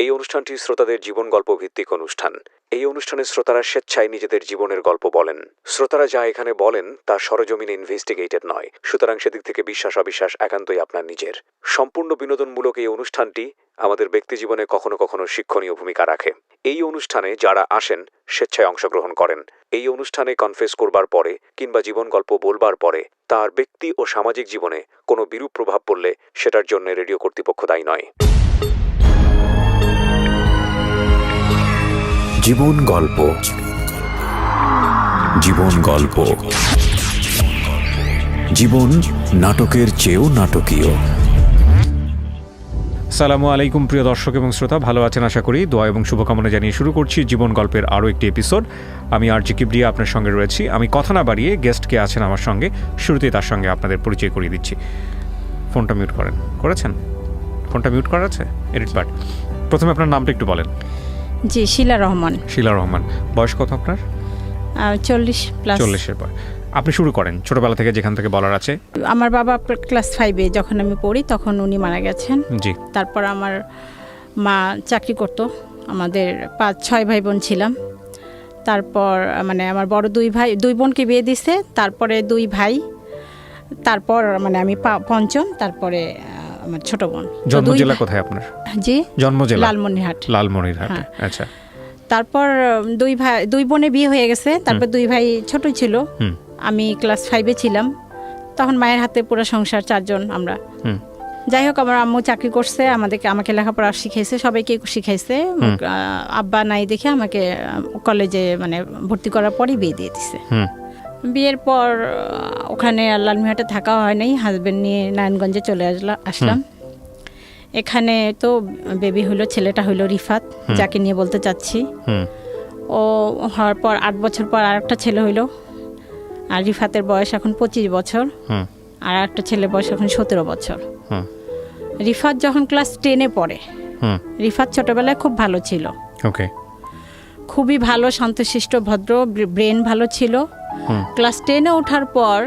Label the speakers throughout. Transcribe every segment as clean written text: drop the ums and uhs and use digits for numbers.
Speaker 1: এই অনুষ্ঠানটি শ্রোতাদের জীবন গল্প ভিত্তিক অনুষ্ঠান। এই অনুষ্ঠানে শ্রোতারা স্বেচ্ছায় নিজেদের জীবনের গল্প বলেন। শ্রোতারা যা এখানে বলেন তা সরজমিনে ইনভেস্টিগেটেড নয়, সুতরাং সেদিক থেকে বিশ্বাস অবিশ্বাস একান্তই আপনার নিজের। সম্পূর্ণ বিনোদনমূলক এই অনুষ্ঠানটি আমাদের ব্যক্তিজীবনে কখনো কখনো শিক্ষণীয় ভূমিকা রাখে। এই অনুষ্ঠানে যারা আসেন স্বেচ্ছায় অংশগ্রহণ করেন। এই অনুষ্ঠানে কনফেস করবার পরে কিংবা জীবন গল্প বলবার পরে তার ব্যক্তি ও সামাজিক জীবনে কোনো বিরূপ প্রভাব পড়লে সেটার জন্য রেডিও কর্তৃপক্ষ দায়ী নয়। জীবন গল্প, জীবন গল্প, জীবন নাটকের চেয়েও নাটকীয়।
Speaker 2: আসসালামু আলাইকুম প্রিয় দর্শক এবং শ্রোতা, ভালো আছেন আশা করি। দোয়া এবং শুভকামনা জানিয়ে শুরু করছি জীবন গল্পের আরও একটি এপিসোড। আমি আরজি কিবরিয়া আপনার সঙ্গে রয়েছি। আমি কথা না বাড়িয়ে গেস্ট কে আছেন আমার সঙ্গে, শুরুতেই তার সঙ্গে আপনাদের পরিচয় করিয়ে দিচ্ছি। ফোনটা মিউট করেছেন? ফোনটা মিউট করা আছে? Edit part. প্রথমে আপনার নামটা একটু বলেন।
Speaker 3: জি, শিলা রহমান।
Speaker 2: শিলা রহমান। বয়স কত আপনার?
Speaker 3: 40+।
Speaker 2: 40-এর পর আপনি শুরু করেন ছোটবেলা থেকে, যেখান থেকে বলার আছে।
Speaker 3: আমার বাবা ক্লাস 5-এ যখন আমি পড়ি তখন উনি মারা গেছেন।
Speaker 2: জি।
Speaker 3: তারপর আমার মা চাকরি করত। আমাদের 5-6 ভাই বোন ছিলাম। তারপর মানে আমার বড় 2 বোনকে বিয়ে দিছে, তারপরে 2 ভাই, তারপর মানে আমি পঞ্চম, তারপরে আমার ছোট বোন।
Speaker 2: জন্ম জেলা কোথায় আপনার?
Speaker 3: জি,
Speaker 2: জন্ম জেলা
Speaker 3: লালমনিরহাট।
Speaker 2: হ্যাঁ। আচ্ছা।
Speaker 3: তারপর 2 বোনে বিয়ে হয়ে গেছে। তারপর 2 ভাই ছোট ছিল। আমি ক্লাস 5-এ ছিলাম। তখন মায়ের হাতে পুরো সংসার, 4 জন আমরা। যাই হোক, আমার আম্মু চাকরি করছে, আমাকে লেখাপড়া শিখাইছে, সবাইকে শিখাইছে। আব্বা নাই দেখে আমাকে কলেজে মানে ভর্তি করার পরই বিয়ে দিয়ে দিছে। বিয়ের পর ওখানে লালমিহাটে থাকা হয় নাই, হাজবেন্ড নিয়ে নারায়ণগঞ্জে চলে আসলাম। এখানে তো বেবি হলো, ছেলেটা হলো রিফাত, যাকে নিয়ে বলতে চাচ্ছি। ও হওয়ার পর 8 বছর পর আর একটা ছেলে হইলো। আর রিফাতের বয়স এখন 25 বছর। আর একটা ছেলে বয়স এখন 17 বছর। রিফাত যখন ক্লাস 10-এ পড়ে, রিফাত ছোটবেলায় খুব ভালো ছিল।
Speaker 2: ওকে।
Speaker 3: খুবই ভালো, শান্তশিষ্ট, ভদ্র, ব্রেন ভালো ছিল। ক্লাস 10-এ ওঠার পর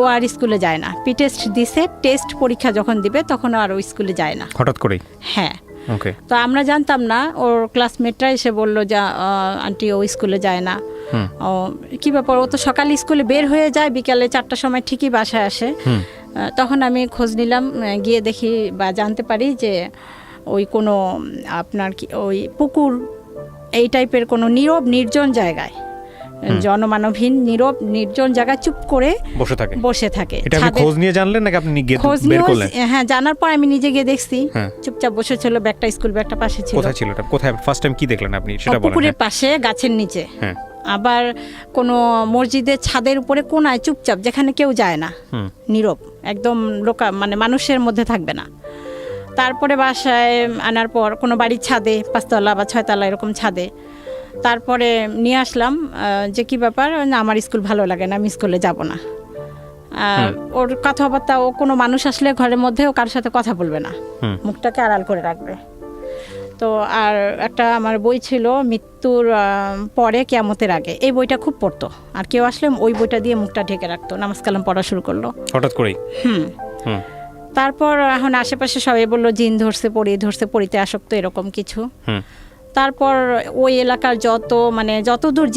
Speaker 3: ও আর স্কুলে যায় না। টেস্ট দিছে, টেস্ট পরীক্ষা যখন দিবে তখন আর ও স্কুলে যায় না
Speaker 2: হঠাৎ করেই।
Speaker 3: হ্যাঁ।
Speaker 2: ওকে।
Speaker 3: তো আমরা জানতাম না। ওর ক্লাসমেটরা এসে বলল যে আন্টি ও স্কুলে যায় না। ও কি ব্যাপার, ও তো সকালে স্কুলে বের হয়ে যায়, বিকালে 4টার সময় ঠিকই বাসায় আসে। তখন আমি খোঁজ নিলাম, গিয়ে দেখি বা জানতে পারি যে ওই কোনো আপনার কি ওই পুকুর এই টাইপের কোনো নীরব নির্জন জায়গায়, জনমানবহীন নীরব নির্জন জায়গায় চুপ করে বসে থাকে।
Speaker 2: এটা আপনি খোঁজ নিয়ে জানলেন নাকি আপনি গিয়ে বের করলেন?
Speaker 3: হ্যাঁ, জানার পর আমি নিজে গিয়ে দেখছি, চুপচাপ বসে ছিল, ব্যাগটা স্কুল ব্যাগটা পাশে ছিল।
Speaker 2: কোথায় ছিল এটা? কোথায় ফার্স্ট টাইম কি দেখলেন আপনি সেটা বলেন।
Speaker 3: পুকুরের পাশে, গাছের নিচে।
Speaker 2: হ্যাঁ।
Speaker 3: আবার কোনো মসজিদের ছাদের উপরে কোনায় চুপচাপ, যেখানে কেউ যায় না, নীরব একদম, মানে মানুষের মধ্যে থাকবে না। তারপরে বাসায় আনার পর কোনো বাড়ির ছাদে, 5তলা বা 6তলা এরকম ছাদে, তারপরে নিয়ে আসলাম যে কি ব্যাপার, না আমার স্কুল ভালো লাগে না, আমি স্কুলে যাব না। ওর কথাবার্তা, ও কোনো মানুষ আসলে ঘরের মধ্যে ও কারোর সাথে কথা বলবে না, মুখটাকে আড়াল করে রাখবে। তো আর একটা আমার বই ছিল মৃত্যুর পরে কিয়ামতের আগে, এই বইটা খুব পড়তো। আর কেউ আসলে ওই বইটা দিয়ে মুখটা ঢেকে রাখতো। নামাজ কালাম পড়া শুরু করলো
Speaker 2: হঠাৎ করেই।
Speaker 3: তারপর এখন আশেপাশে সবাই বললো জিন ধরছে, পড়িতে আসক্ত, এরকম কিছু। তারপর ওই এলাকার যত দূর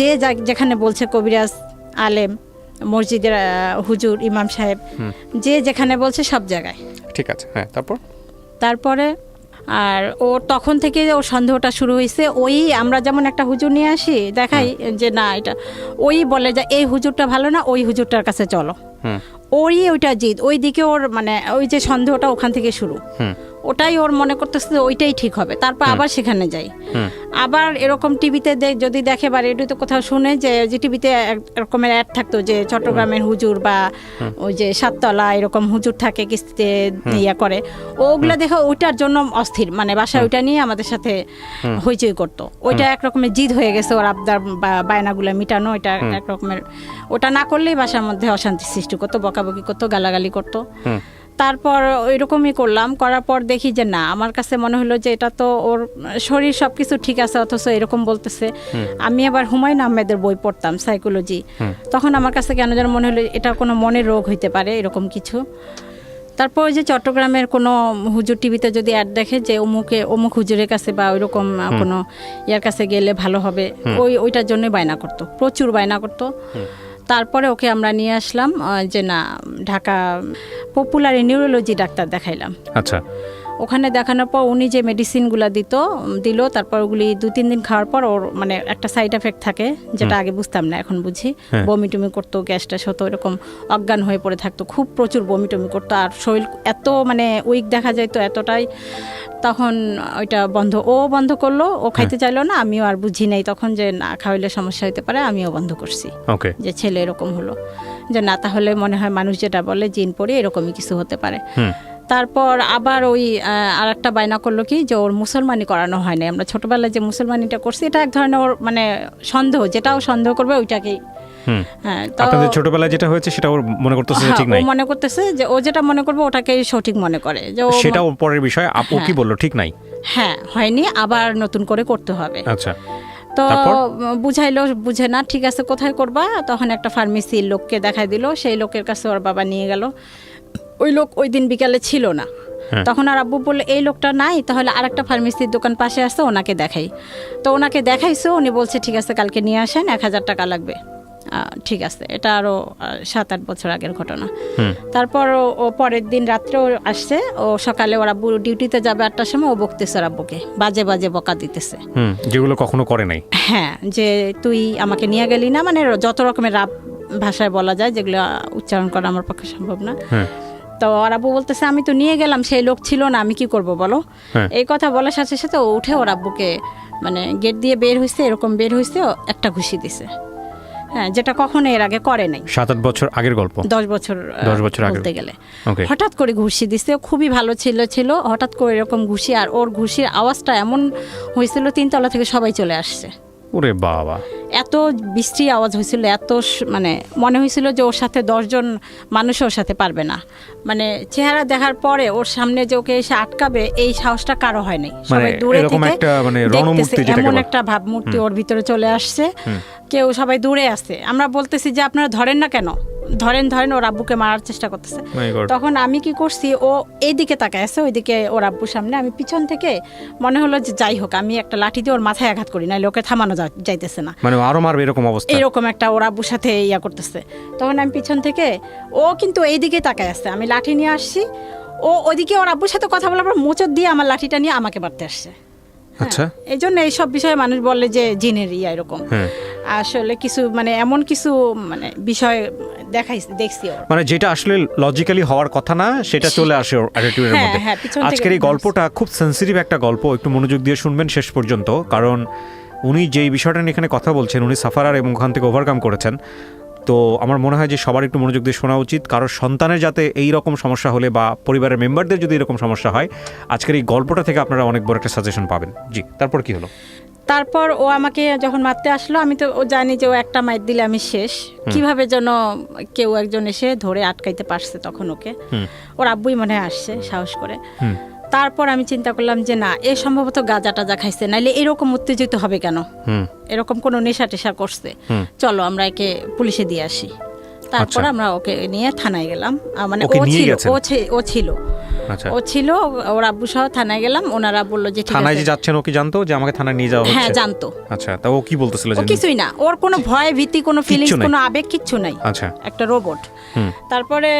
Speaker 3: যেখানে বলছে, কবিরাজ, আলেম, মসজিদের হুজুর, ইমাম সাহেব, যে যেখানে বলছে সব জায়গায়।
Speaker 2: ঠিক আছে। হ্যাঁ।
Speaker 3: তারপরে আর ও তখন থেকে ওর সন্দেহটা শুরু হয়েছে। ওই আমরা যেমন একটা হুজুর নিয়ে আসি, দেখাই যে না এটা, ওই বলে যে এই হুজুরটা ভালো না, ওই হুজুরটার কাছে চলো। ওইটা জিদ, ওই দিকে ওর মানে ওই যে সন্দেহটা ওখান থেকে শুরু। ওটাই ওর মনে করতেছে ওইটাই ঠিক হবে। তারপর আবার সেখানে যাই। আবার এরকম টিভিতে যদি দেখে বা রেডিওতে কোথাও শুনে যে টিভিতে এরকমের অ্যাড থাকতো যে চট্টগ্রামের হুজুর বা ওই যে 7তলা এরকম হুজুর থাকে, কিস্তিতে ইয়া করে, ওগুলো দেখে ওইটার জন্য অস্থির, মানে বাসায় ওইটা নিয়ে আমাদের সাথে হইচই করতো। ওইটা একরকমের জিদ হয়ে গেছে ওর, আবদার বা বায়নাগুলো মিটানো। ওইটা একরকমের, ওটা না করলেই বাসার মধ্যে অশান্তি সৃষ্টি করতো, বকাবকি করতো, গালাগালি করতো। তারপর ওইরকমই করার পর দেখি যে না, আমার কাছে মনে হলো যে এটা তো ওর শরীর সব কিছু ঠিক আছে, অথচ এরকম বলতেছে। আমি আবার হুমায়ুন আহমেদের বই পড়তাম, সাইকোলজি। তখন আমার কাছে কেন যেন মনে হলো এটা কোনো মনের রোগ হইতে পারে, এরকম কিছু। তারপর ওই যে চট্টগ্রামের কোনো হুজুর টিভিতে যদি অ্যাড দেখে যে অমুক হুজুরের কাছে বা ওইরকম কোনো ইয়ার কাছে গেলে ভালো হবে, ওইটার জন্যই বায়না করতো, প্রচুর বায়না করতো। তারপরে ওকে আমরা নিয়ে আসলাম যে না, ঢাকা পপুলার নিউরোলজি ডাক্তার দেখাইলাম।
Speaker 2: আচ্ছা।
Speaker 3: ওখানে দেখানোর পর উনি যে মেডিসিনগুলো দিল, তারপর ওগুলি 2-3 দিন খাওয়ার পর ওর মানে একটা সাইড এফেক্ট থাকে, যেটা আগে বুঝতাম না, এখন বুঝি। বমি টমি করতো, গ্যাসটা হতো, এরকম অজ্ঞান হয়ে পড়ে থাকতো, খুব প্রচুর বমি টমি করতো, আর শরীর এত মানে উইক দেখা যায় তো এতটাই। তখন ওইটা বন্ধ করলো, ও খাইতে চাইলো না, আমিও আর বুঝি নাই তখন যে না খাওয়াইলে সমস্যা হতে পারে, আমিও বন্ধ করছি। যে ছেলে এরকম হলো, যে না তাহলে মনে হয় মানুষ যেটা বলে জিন পড়ে এরকমই কিছু হতে পারে। তারপর আবার ওই আর একটা বায়না করলো কি যে ওর মুসলমানি করানো হয় না। আমরা ছোটবেলায় যে মুসলমানিটা করছি, এটা এক ধরনের ওর মানে সন্দেহ, যেটাও সন্দেহ করবে ওইটাকেই।
Speaker 2: হ্যাঁ, আপনাদের ছোটবেলায় যেটা হয়েছে সেটা ওর মনে করতেছে ঠিক নাই,
Speaker 3: ও মনে করতেছে যে ও যেটা মনে করবে ওটাকেই সঠিক মনে করে, যে
Speaker 2: সেটা ওর পরের বিষয়। আপু কি বললো ঠিক নাই?
Speaker 3: হ্যাঁ, হয়নি, আবার নতুন করে করতে হবে।
Speaker 2: আচ্ছা।
Speaker 3: তো বুঝাইলো, বুঝে না, ঠিক আছে কোথায় করবা? তখন একটা ফার্মেসির লোককে দেখাই দিল, সেই লোকের কাছে ওর বাবা নিয়ে গেল। ওই লোক ওই দিন বিকালে ছিল না। তখন আর আব্বু বললো এই লোকটা নাই, তাহলে আরেকটা ফার্মেসির দোকান পাশে আসছে, ওনাকে দেখাই। তো ওনাকে দেখাইছো, উনি বলছে ঠিক আছে কালকে নিয়ে আসেন, 1000 টাকা লাগবে। ঠিক আছে, এটা আরও 7-8 বছর আগের ঘটনা। তারপর ও পরের দিন রাত্রে ও আসছে, ও সকালে ওর আব্বু ডিউটিতে যাবে 8টার সময়, ও বকতেছে ওর আব্বুকে, বাজে বাজে বকা দিতেছে,
Speaker 2: যেগুলো কখনো করে নাই।
Speaker 3: হ্যাঁ, যে তুই আমাকে নিয়ে গেলি না, মানে যত রকমের রাব ভাষায় বলা যায়, যেগুলো উচ্চারণ করা আমার পক্ষে সম্ভব না। তো ওর আব্বু বলতেছে আমি তো নিয়ে গেলাম, সেই লোক ছিল না, আমি কি করব বলো? এই কথা বলার সাথে সাথে ও উঠে ওর আব্বুকে মানে গেট দিয়ে বের হয়েছে, এরকম বের হয়েছে, একটা ঘুষি দিছে। হ্যাঁ, যেটা কখনো এর আগে করে নাই।
Speaker 2: 7-8 বছর আগের গল্প,
Speaker 3: 10 বছর আগে বলতে গেলে। হঠাৎ করে ঘুষি দিছে, খুবই ভালো ছিল, হঠাৎ করে এরকম ঘুষি, আর ওর ঘুষির আওয়াজটা এমন হয়েছিল 3 তলা থেকে সবাই চলে আসছে।
Speaker 2: ওরে বাবা,
Speaker 3: এত বৃষ্টি আওয়াজ হয়েছিল, এত মানে মনে হয়েছিল যে ওর সাথে 10 জন মানুষ ওর সাথে পারবে না। মানে চেহারা দেখার পরে ওর সামনে যে ওকে এসে আটকাবে এই সাহসটা কারো হয় নাই। সবাই দূরে থেকে দেখতেছে, এমন একটা ভাবমূর্তি ওর ভিতরে চলে আসছে। কেউ সবাই দূরে আছে, আমরা বলতেছি যে আপনারা ধরেন না কেন, ধরেন। ওর আব্বুকে মারার চেষ্টা করতেছে। তখন আমি কি করছি, ও এইদিকে তাকায় আছে, ওইদিকে ওর আব্বুর সামনে, আমি পিছন থেকে মনে হলো যে যাই হোক আমি একটা লাঠি দিয়ে ওর মাথায় আঘাত করি, না লোকে থামানো যাইতেছে না,
Speaker 2: মানে আরো মারবে এরকম অবস্থা,
Speaker 3: এরকম একটা ওর আব্বুর সাথে ইয়া করতেছে। তখন আমি পিছন থেকে, ও কিন্তু এইদিকে তাকায় আছে, আমি লাঠি নিয়ে আসছি, ও ওইদিকে ওর আব্বুর সাথে কথা বলার পর মোচড় দিয়ে আমার লাঠিটা নিয়ে আমাকে মারতে আসছে।
Speaker 2: আচ্ছা,
Speaker 3: এই জন্য এইসব বিষয়ে মানুষ বলে যে জিনের ইয়া এরকম। আসলে কিছু মানে এমন কিছু মানে বিষয় দেখছি,
Speaker 2: মানে যেটা আসলে লজিক্যালি হওয়ার কথা না সেটা চলে আসে ওর অ্যাটিটিউডের মধ্যে। আজকের এই গল্পটা খুব সেনসিটিভ একটা গল্প, একটু মনোযোগ দিয়ে শুনবেন শেষ পর্যন্ত, কারণ উনি যেই বিষয়টা নিয়ে এখানে কথা বলছেন, উনি সাফারার এবং ওখান থেকে ওভারকাম করেছেন। তো আমার মনে হয় যে সবার একটু মনোযোগ দিয়ে শোনা উচিত, কারণ সন্তানের যাতে এই রকম সমস্যা হলে বা পরিবারের মেম্বারদের যদি এরকম সমস্যা হয়, আজকের এই গল্পটা থেকে আপনারা অনেক বড় একটা সাজেশন পাবেন। জি, তারপর কি হলো?
Speaker 3: তারপর ও আমাকে যখন মারতে আসলো, আমি তো ও জানি যে ও একটা মাইর দিলে আমি শেষ, কিভাবে যেন কেউ একজন এসে ধরে আটকাইতে পারছে তখন ওকে, ওর আব্বুই মনে হয় আসছে সাহস করে। তারপর আমি চিন্তা করলাম যে না, এ সম্ভবত গাঁজা টাজা খাইছে, নাইলে এরকম উত্তেজিত হবে কেন, এরকম কোনো নেশা টেশা করছে, চলো আমরা একে পুলিশে দিয়ে আসি। তারপর আমরা ওকে নিয়ে থানায় গেলাম, মানে ও ছিল ও ছিল ওর আব্বু সহ থানায় গেলাম। ওনারা বললো যে
Speaker 2: থানায় যে যাচ্ছেন, ও কি জানতো যে আমাকে থানায় নিয়ে যাওয়া হচ্ছে?
Speaker 3: হ্যাঁ, জানতো।
Speaker 2: আচ্ছা, তা ও কি বলতেছিল?
Speaker 3: ও কিছুই না, ওর কোনো ভয় ভীতি, কোনো ফিলিংস, কোনো আবেগ কিচ্ছু নাই।
Speaker 2: আচ্ছা,
Speaker 3: একটা রোবট। তারপরে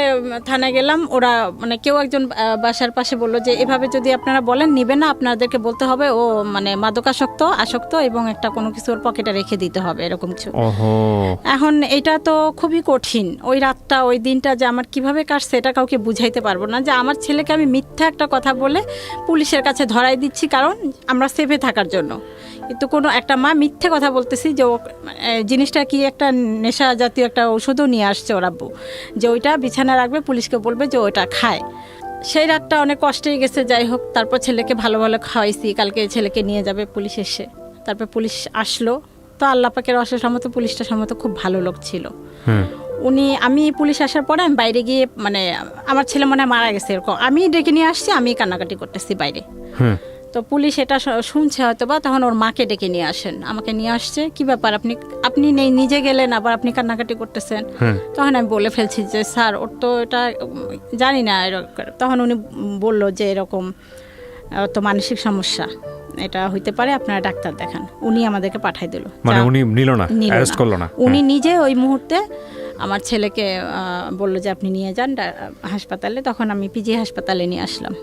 Speaker 3: থানায় গেলাম, ওরা মানে কেউ একজন বাসার পাশে বললো যে এভাবে যদি আপনারা বলেন নিবে না, আপনাদেরকে বলতে হবে ও মানে আসক্ত এবং একটা কোনো কিছু ওর পকেটে রেখে দিতে হবে, এরকম কিছু। এখন এটা তো খুবই কঠিন। ওই রাতটা, ওই দিনটা যে আমার কিভাবে কাটছে এটা কাউকে বুঝাইতে পারবো না, যে আমার ছেলেকে আমি মিথ্যা একটা কথা বলে পুলিশের কাছে ধরাই দিচ্ছি, কারণ আমরা সেফে থাকার জন্য। কিন্তু কোনো একটা মা মিথ্যে কথা বলতেছি যে ও জিনিসটা কি একটা নেশা জাতীয় একটা ওষুধও নিয়ে আসছে ওর আব্বু, যে ওইটা বিছানা রাখবে, পুলিশকে বলবে যে ওইটা খায়। সেই রাতটা অনেক কষ্টেই গেছে। যাই হোক, তারপর ছেলেকে ভালো ভালো খাওয়াইছি, কালকে ছেলেকে নিয়ে যাবে পুলিশ এসে। তারপর পুলিশ আসলো, তো আল্লাহ পাকের অশেষ রহমতে পুলিশটা সম্মত খুব ভালো লোক ছিল। আমি পুলিশ আসার পরে আমি বাইরে গিয়ে, মানে আমার ছেলে মনে হয় মারা গেছে এরকম, আমি ডেকে নিয়ে আসছি, আমি কান্নাকাটি করতেছি বাইরে। তো তো পুলিশ এটা শুনছে হয়তো বা, তখন ওর মাকে ডেকে নিয়ে আসেন, আমাকে নিয়ে আসছে, কি ব্যাপার আপনি আপনি নেই নিজে গেলেন আবার আপনি কান্নাকাটি করতেছেন। তখন আমি বলে ফেলছি যে স্যার ওর তো এটা জানি না এরকম। তখন উনি বলল যে এরকম ওর তো মানসিক সমস্যা, এটা হইতে পারে, আপনারা ডাক্তার দেখান। উনি আমাদেরকে পাঠাই দিল,
Speaker 2: মানে উনি নিল না, অ্যারেস্ট করলো না।
Speaker 3: উনি নিজে ওই মুহূর্তে আমার ছেলেকে বললো যে আপনি নিয়ে যান হাসপাতালে। তখন আমি পিজি হাসপাতালে নিয়ে আসলাম।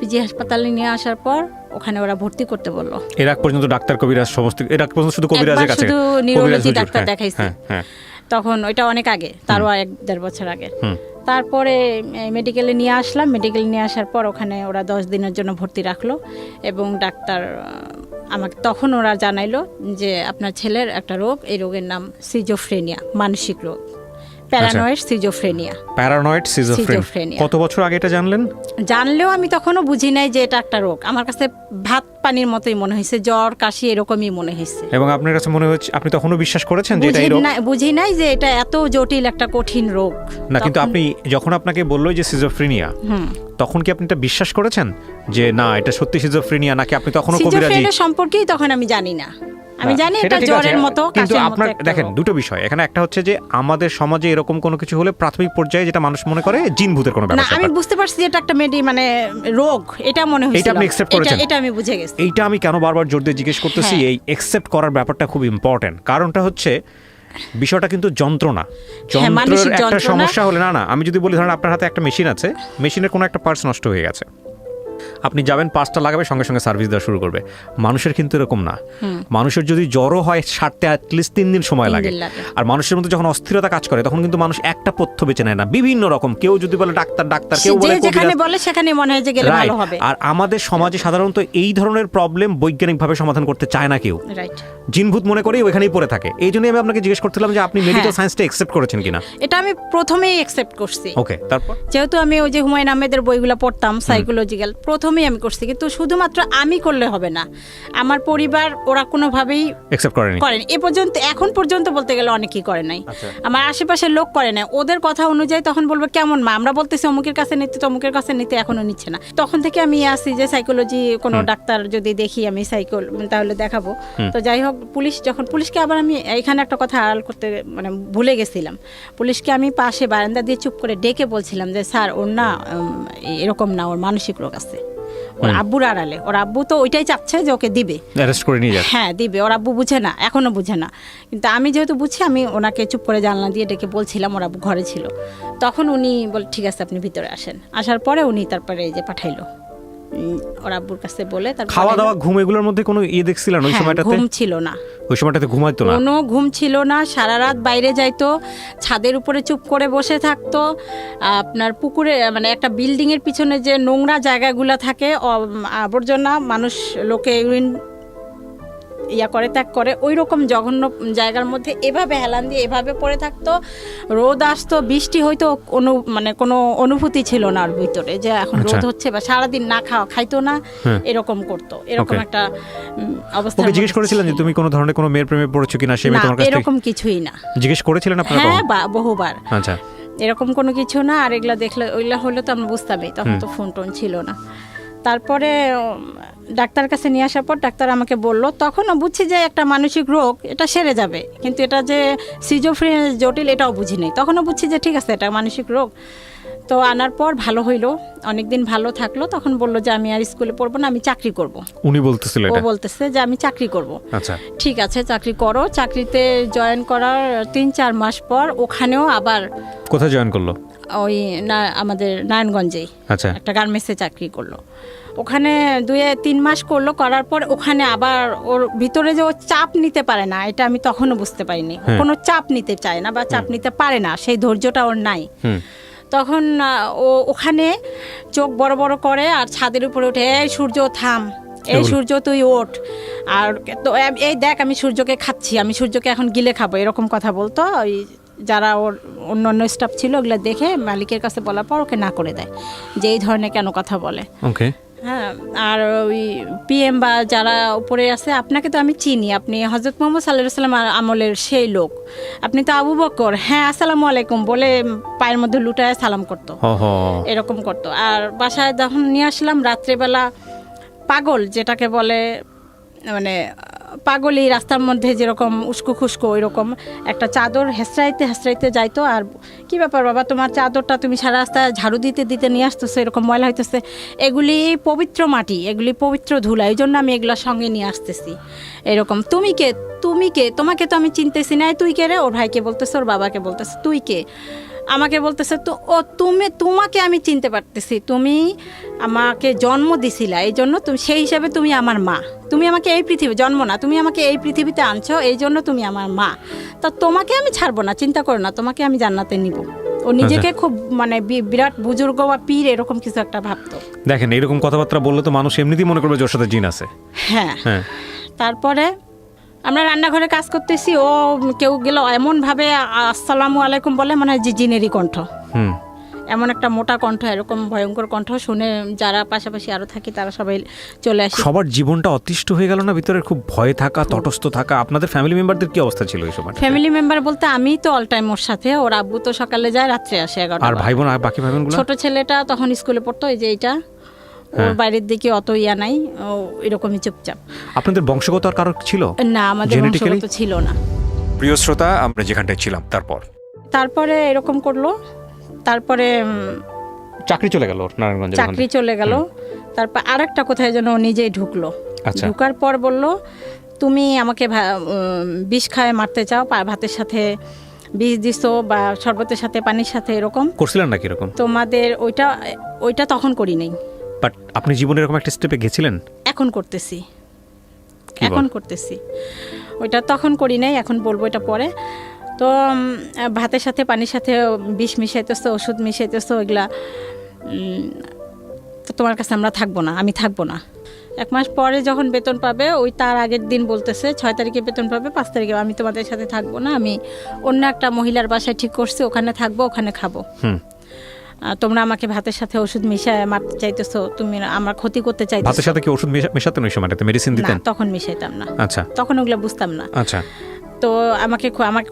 Speaker 3: পিজি হাসপাতালে নিয়ে আসার পর ওখানে ওরা ভর্তি করতে বললো।
Speaker 2: এর আগ পর্যন্ত ডাক্তার কবিরাজ সমস্ত, এর আগ পর্যন্ত শুধু কবিরাজের কাছে,
Speaker 3: শুধু নিউরোলজি ডাক্তার দেখাইছি।
Speaker 2: হ্যাঁ,
Speaker 3: তখন ওইটা অনেক আগে, তারও 1-1.5 বছর আগে। তারপরে মেডিকেলে নিয়ে আসলাম। মেডিকেলে নিয়ে আসার পর ওখানে ওরা 10 দিনের জন্য ভর্তি রাখলো এবং ডাক্তার আমাকে তখন ওরা জানাইলো যে আপনার ছেলের একটা রোগ, এই রোগের নাম সিজোফ্রেনিয়া, মানসিক রোগ, প্যারানয়েড সিজোফ্রেনিয়া।
Speaker 2: Paranoid schizophrenia. কত বছর আগে এটা জানলেন?
Speaker 3: জানলেও আমি তখনও বুঝি নাই যে এটা একটা রোগ। আমার কাছে ভাত পানির মতোই মনে হয়েছে, জ্বর কাশি এরকমই মনে হয়েছে।
Speaker 2: এবং আপনার কাছে মনে হচ্ছে, আপনি তখনও বিশ্বাস করেছেন যে এটা এই রোগ?
Speaker 3: বুঝি নাই যে এটা এত জটিল একটা কঠিন রোগ
Speaker 2: না, কিন্তু আপনি যখন আপনাকে বললো যে সিজোফ্রেনিয়া, তখন কি আপনি এটা বিশ্বাস করেছেন যে না এটা সত্যি সিজোফ্রেনিয়া, নাকি আপনি তখনও কবিরাজি?
Speaker 3: সিজোফ্রেনিয়া সম্পর্কেই তখন আমি জানি না। আমি জানি এটা জ্বরের মতো,
Speaker 2: কিন্তু আপনার দেখেন দুটো বিষয় এখানে। একটা হচ্ছে যে আমাদের সমাজে এরকম কোনো কিছু হলে প্রাথমিক পর্যায়ে যেটা মানুষ মনে করে জিন ভূতের কোনো ব্যাপার।
Speaker 3: না, আমি বুঝতে পারছি এটা একটা মানে রোগ, এটা মনে হয়েছিল।
Speaker 2: এটা আপনি অ্যাকসেপ্ট করেছেন?
Speaker 3: এটা আমি বুঝে গেছি।
Speaker 2: এইটা আমি কেন বারবার জোর দিয়ে জিজ্ঞেস করতেছি, এই অ্যাকসেপ্ট করার ব্যাপারটা খুব ইম্পর্টেন্ট। কারণটা হচ্ছে বিষয়টা কিন্তু যন্ত্রণা, যন্ত্রের একটা সমস্যা হলে না, আমি যদি বলি ধরেন আপনার হাতে একটা মেশিন আছে, মেশিনের কোনো একটা পার্টস নষ্ট হয়ে গেছে, আপনি যাবেন পাঁচটা লাগাবে, সঙ্গে সঙ্গে সার্ভিস দেওয়া শুরু করবে। মানুষের কিন্তু এরকম না। মানুষের যদি জ্বরও হয় সারতে অ্যাটলিস্ট 3 দিন সময় লাগে। আর মানুষের মধ্যে যখন অস্থিরতা কাজ করে তখন কিন্তু মানুষ একটা পথ্য বেছে নেয় না, বিভিন্ন রকম। কেউ যদি বলে ডাক্তার ডাক্তার, কেউ বলে
Speaker 3: যেখানে বলে সেখানে মনে হয় যে গেলে ভালো হবে।
Speaker 2: আর আমাদের সমাজে সাধারণত এই ধরনের প্রবলেম বৈজ্ঞানিকভাবে সমাধান করতে চায় না কেউ, জিনভূত মনে করেই ওখানেই পড়ে থাকে। এই জন্যই আমি আপনাকে জিজ্ঞেস করছিলাম যে আপনি মেডিকেল সায়েন্সটা অ্যাকসেপ্ট করেছেন কিনা।
Speaker 3: এটা আমি প্রথমেই অ্যাকসেপ্ট করছি।
Speaker 2: ওকে, তারপর
Speaker 3: যেহেতু আমি ওই যে হুমায়ুন আহমেদের বইগুলো পড়তাম সাইকোলজিক্যাল, প্রথমেই আমি করছি। কিন্তু শুধুমাত্র আমি করলে হবে না, আমার পরিবার ওরা কোনোভাবেই
Speaker 2: অ্যাকসেপ্ট করেন।
Speaker 3: এ পর্যন্ত, এখন পর্যন্ত বলতে গেলে অনেকেই করে নাই। আমার আশেপাশের লোক করে নাই। ওদের কথা অনুযায়ী তখন বলবে কেমন মা, আমরা বলতেছি অমুকের কাছে নিতে, তমুকের কাছে নিতে, এখনো নিচ্ছে না। তখন থেকে আমি আসি যে সাইকোলজি কোনো ডাক্তার যদি দেখি আমি তাহলে দেখাবো। তো যাই হোক, পুলিশকে আবার আমি এখানে একটা কথা আড়াল করতে মানে ভুলে গেছিলাম। পুলিশকে আমি পাশে বারান্দা দিয়ে চুপ করে ডেকে বলছিলাম যে স্যার ওর না এরকম না, ওর মানসিক রোগ আছে। ওর আব্বুর আড়ালে, ওর আব্বু তো ওইটাই চাচ্ছে যে ওকে দিবে, অ্যারেস্ট করে নিয়ে যাবে। হ্যাঁ দিবে, ওর আব্বু বুঝে না, এখনো বুঝে না। কিন্তু আমি যেহেতু বুঝছি, আমি ওনাকে চুপ করে জানলা দিয়ে ডেকে বলছিলাম, ওর আব্বু ঘরে ছিল। তখন উনি বল ঠিক আছে আপনি ভিতরে আসেন। আসার পরে উনি তারপরে এই যে পাঠাইলো ওর আব্বুর কাছে বলে। তারপর
Speaker 2: খাওয়া দাওয়া ঘুম এগুলোর মধ্যে কোনো দেখছিলেন ওই সময়টাতে?
Speaker 3: ঘুম ছিল না,
Speaker 2: ওই সময়টাতে ঘুমাইতো না,
Speaker 3: কোনো ঘুম ছিল না। সারা রাত বাইরে যাইতো, ছাদের উপরে চুপ করে বসে থাকতো। আপনার পুকুরে মানে একটা বিল্ডিং এর পিছনে যে নোংরা জায়গাগুলো থাকে, আবর্জনা, মানুষ লোকে ইউরিন করে ত্যাগ করে, ওই রকম জঘন্য জায়গার মধ্যে এভাবে হেলান দিয়ে এভাবে পড়ে থাকতো। রোদ আসতো, বৃষ্টি হয়তো মানে কোনো অনুভূতি ছিল না ওর ভিতরে যে এখন রোদ হচ্ছে, বা সারাদিন না খাইতো না, এরকম করতো। এরকম একটা অবস্থা।
Speaker 2: ওকে জিজ্ঞেস করেছিলেন যে তুমি কোনো ধরনের কোনো মেয়ের প্রেমে পড়েছো কিনা? সে মেয়ে তোমার কাছে
Speaker 3: এরকম কিছুই না।
Speaker 2: জিজ্ঞেস করেছিলেন আপনারা?
Speaker 3: হ্যাঁ, বহুবার।
Speaker 2: আচ্ছা,
Speaker 3: এরকম কোনো কিছু না। আর এগুলা দেখলে ওইগুলা হলে তো আমরা বুঝতামই, তখন তো ফোন টোন ছিল না। তারপরে ডাক্তার কাছে নিয়ে আসার পর ডাক্তার আমাকে বলল, তখনও বুঝছি যে একটা মানসিক রোগ, এটা সেরে যাবে, কিন্তু এটা যে সিজোফ্রেনিয়া জটিল এটাও বুঝি নাই। তখনও বুঝছি যে ঠিক আছে এটা মানসিক রোগ। তো আনার পর ভালো হইলো, অনেকদিন ভালো থাকলো। তখন বললো যে আমি আর স্কুলে পড়বো না, আমি চাকরি করব।
Speaker 2: উনি বলতেছিল
Speaker 3: ও বলতেছে যে আমি চাকরি করব।
Speaker 2: আচ্ছা, ঠিক
Speaker 3: আছে চাকরি করো। চাকরিতে জয়েন করার 3-4 মাস পর ওখানেও আবার
Speaker 2: কোথায় জয়েন করলো?
Speaker 3: ওই না আমাদের নারায়ণগঞ্জেই একটা গার্মেন্টসে চাকরি করলো। ওখানে 2-3 মাস করলো, করার পর ওখানে আবার ওর ভিতরে যে ও চাপ নিতে পারে না, এটা আমি তখনও বুঝতে পারিনি। কোনো চাপ নিতে চায় না বা চাপ নিতে পারে না, সেই ধৈর্যটা ওর নাই। তখন ও ওখানে চোখ বড় বড় করে আর ছাদের উপরে উঠে, এই সূর্য থাম, এই সূর্য তুই ওঠ, আর তো এই দেখ আমি সূর্যকে খাচ্ছি, আমি সূর্যকে এখন গিলে খাবো, এরকম কথা বলতো। ওই যারা ওর অন্যান্য স্টাফ ছিল ওগুলো দেখে মালিকের কাছে বলার পর ওকে না করে দেয় যে এই ধরনের কেন কথা বলে।
Speaker 2: ওকে,
Speaker 3: হ্যাঁ। আর ওই পিএম বা যারা উপরে আছে, আপনাকে তো আমি চিনি, আপনি হযরত মুহাম্মদ সাল্লাল্লাহু আলাইহি ওয়াসাল্লাম আমলের সেই লোক, আপনি তো আবু বকর, হ্যাঁ আসসালামু আলাইকুম বলে পায়ের মধ্যে লুটায় সালাম করতো, এরকম করতো। আর বাসায় যখন নিয়ে আসলাম রাত্রেবেলা পাগল যেটাকে বলে, মানে পাগলই রাস্তার মধ্যে যেরকম উস্কো খুস্কো ওই রকম একটা চাদর হেসড়াইতে হেসড়াইতে যাইতো। আর কি ব্যাপার বাবা, তোমার চাদরটা তুমি সারা রাস্তা ঝাড়ু দিতে দিতে নিয়ে আসতেছো, এরকম ময়লা হইতেছে। এগুলি পবিত্র মাটি, এগুলি পবিত্র ধুলা, এই জন্য আমি এগুলোর সঙ্গে নিয়ে আসতেছি। এরকম তুমি কে, তুমি কে, তোমাকে তো আমি চিনতেছি না, তুই কে রে? ওর ভাইকে বলতেছে, ওর বাবাকে বলতেছে তুই কে, আমাকে বলতেছে তো ও তোমাকে আমি চিনতে পারতেছি, তুমি আমাকে জন্ম দিছিলা, এই জন্য তুমি সেই হিসাবে তুমি আমার মা, তুমি আমাকে এই পৃথিবী জন্ম না, তুমি আমাকে এই পৃথিবীতে আনছো, এই জন্য তুমি আমার মা। তা তোমাকে আমি ছাড়বো না, চিন্তা করো না, তোমাকে আমি জান্নাতে নিব। ও নিজেকে খুব মানে বিরাট বুজুর্গ বা পীর এরকম কিছু একটা ভাবতো।
Speaker 2: দেখেন এরকম কথাবার্তা বললে তো মানুষ এমনিতেই মনে করবে যে ওর সাথে জিন আছে।
Speaker 3: হ্যাঁ,
Speaker 2: হ্যাঁ।
Speaker 3: তারপরে আমরা রান্নাঘরে কাজ করতেছি, ও কেউ গেল এমনভাবে আসসালামু আলাইকুম বলে, মানে জিনেরই কণ্ঠ,
Speaker 2: হুম।
Speaker 3: এমন একটা মোটা কণ্ঠ, এরকম ভয়ঙ্কর কণ্ঠ শুনে যারা পাশাপাশি আরও থাকি তারা সবাই চলে আসে।
Speaker 2: সবার জীবনটা অতিষ্ঠ হয়ে গেল না ভিতরে, খুব ভয়ে থাকা, তটস্থ থাকা। আপনাদের ফ্যামিলি মেম্বারদের কি অবস্থা ছিল এই সময়?
Speaker 3: ফ্যামিলি মেম্বার বলতে আমি তো অল টাইম ওর সাথে, ওর আব্বু তো সকালে যায় রাত্রে আসে 11টা।
Speaker 2: আর ভাই বোন, আর বাকি ভাই বোনগুলো?
Speaker 3: ছোট ছেলেটা তখন স্কুলে পড়তো, এই যে এইটা, ওর বাইরের দিকে অত ইয়া নাই, ও এরকমই চুপচাপ।
Speaker 2: আপনাদের বংশগত আর কারো ছিল
Speaker 3: না, আমাদের
Speaker 2: Genetically?
Speaker 3: বংশগত ছিল না।
Speaker 2: প্রিয় শ্রোতা, আমরা যেখানটায় ছিলাম
Speaker 3: তারপরে এরকম করলো, তারপরে
Speaker 2: চাকরি চলে গেল নারায়ণগঞ্জে।
Speaker 3: চাকরি চলে গেল। তারপর আরেকটা কোথায় যেন ও নিজেই ঢুকলো।
Speaker 2: আচ্ছা।
Speaker 3: ঢুকার পর বলল, তুমি আমাকে বিষ খায় মারতে চাও, ভাতের সাথে বিষ দিছো বা শরবতের সাথে পানির সাথে, এরকম
Speaker 2: করছিলেন নাকি এরকম?
Speaker 3: তোমাদের ওইটা তখন করি নাই।
Speaker 2: বাট আপনি জীবনে এরকম একটা স্টেপে গেছিলেন?
Speaker 3: এখন করতেছি,
Speaker 2: কি
Speaker 3: এখন
Speaker 2: বল?
Speaker 3: করতেছি। ওইটা তখন করি নাই, এখন বলবো এটা পরে। তো ভাতের সাথে পানির সাথে বিষ মিশাইতেছো, ওষুধ মিশাইতেছো, ওইগুলা তো তোমার কাছে আমরা থাকবো না, আমি থাকবো না। 1 মাস পরে যখন বেতন পাবে, ওই তার আগের দিন বলতেছে 6 তারিখে বেতন পাবে, 5 তারিখে আমি তোমাদের সাথে থাকবো না, আমি অন্য একটা মহিলার বাসায় ঠিক করছি, ওখানে থাকবো, ওখানে খাবো। তোমরা আমাকে ভাতের সাথে ওষুধ মিশায় মারতে চাইতেছো, তুমি আমার ক্ষতি করতে চাইতেছো।
Speaker 2: ভাতের সাথে কি ওষুধ মেশাতেন ওই সময়টাতে? মেডিসিন
Speaker 3: না,
Speaker 2: দিতেন?
Speaker 3: তখন মিশাইতাম না।
Speaker 2: আচ্ছা।
Speaker 3: তখন ওগুলো বুঝতাম না।
Speaker 2: আচ্ছা।
Speaker 3: তো আমাকে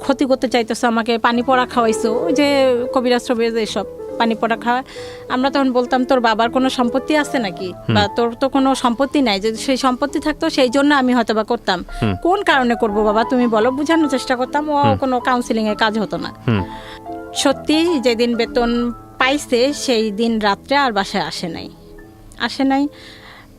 Speaker 3: ক্ষতি করতে চাইতেছো, আমাকে পানি পড়া খাওয়াইছো, ওই যে কবিরাজ টবিরাজ এসব পানি পড়া খাওয়া। আমরা তখন বলতাম, তোর বাবার কোনো সম্পত্তি আছে নাকি, বা তোর তো কোনো সম্পত্তি নাই, যদি সেই সম্পত্তি থাকতো সেই জন্য আমি হয়তো বা করতাম, কোন কারণে করব বাবা তুমি বলো। বোঝানোর চেষ্টা করতাম, ও কোনো কাউন্সিলিং এর কাজ হতো না। সত্যি যেদিন বেতন পাইছে সেই দিন রাত্রে আর বাসায় আসে নাই।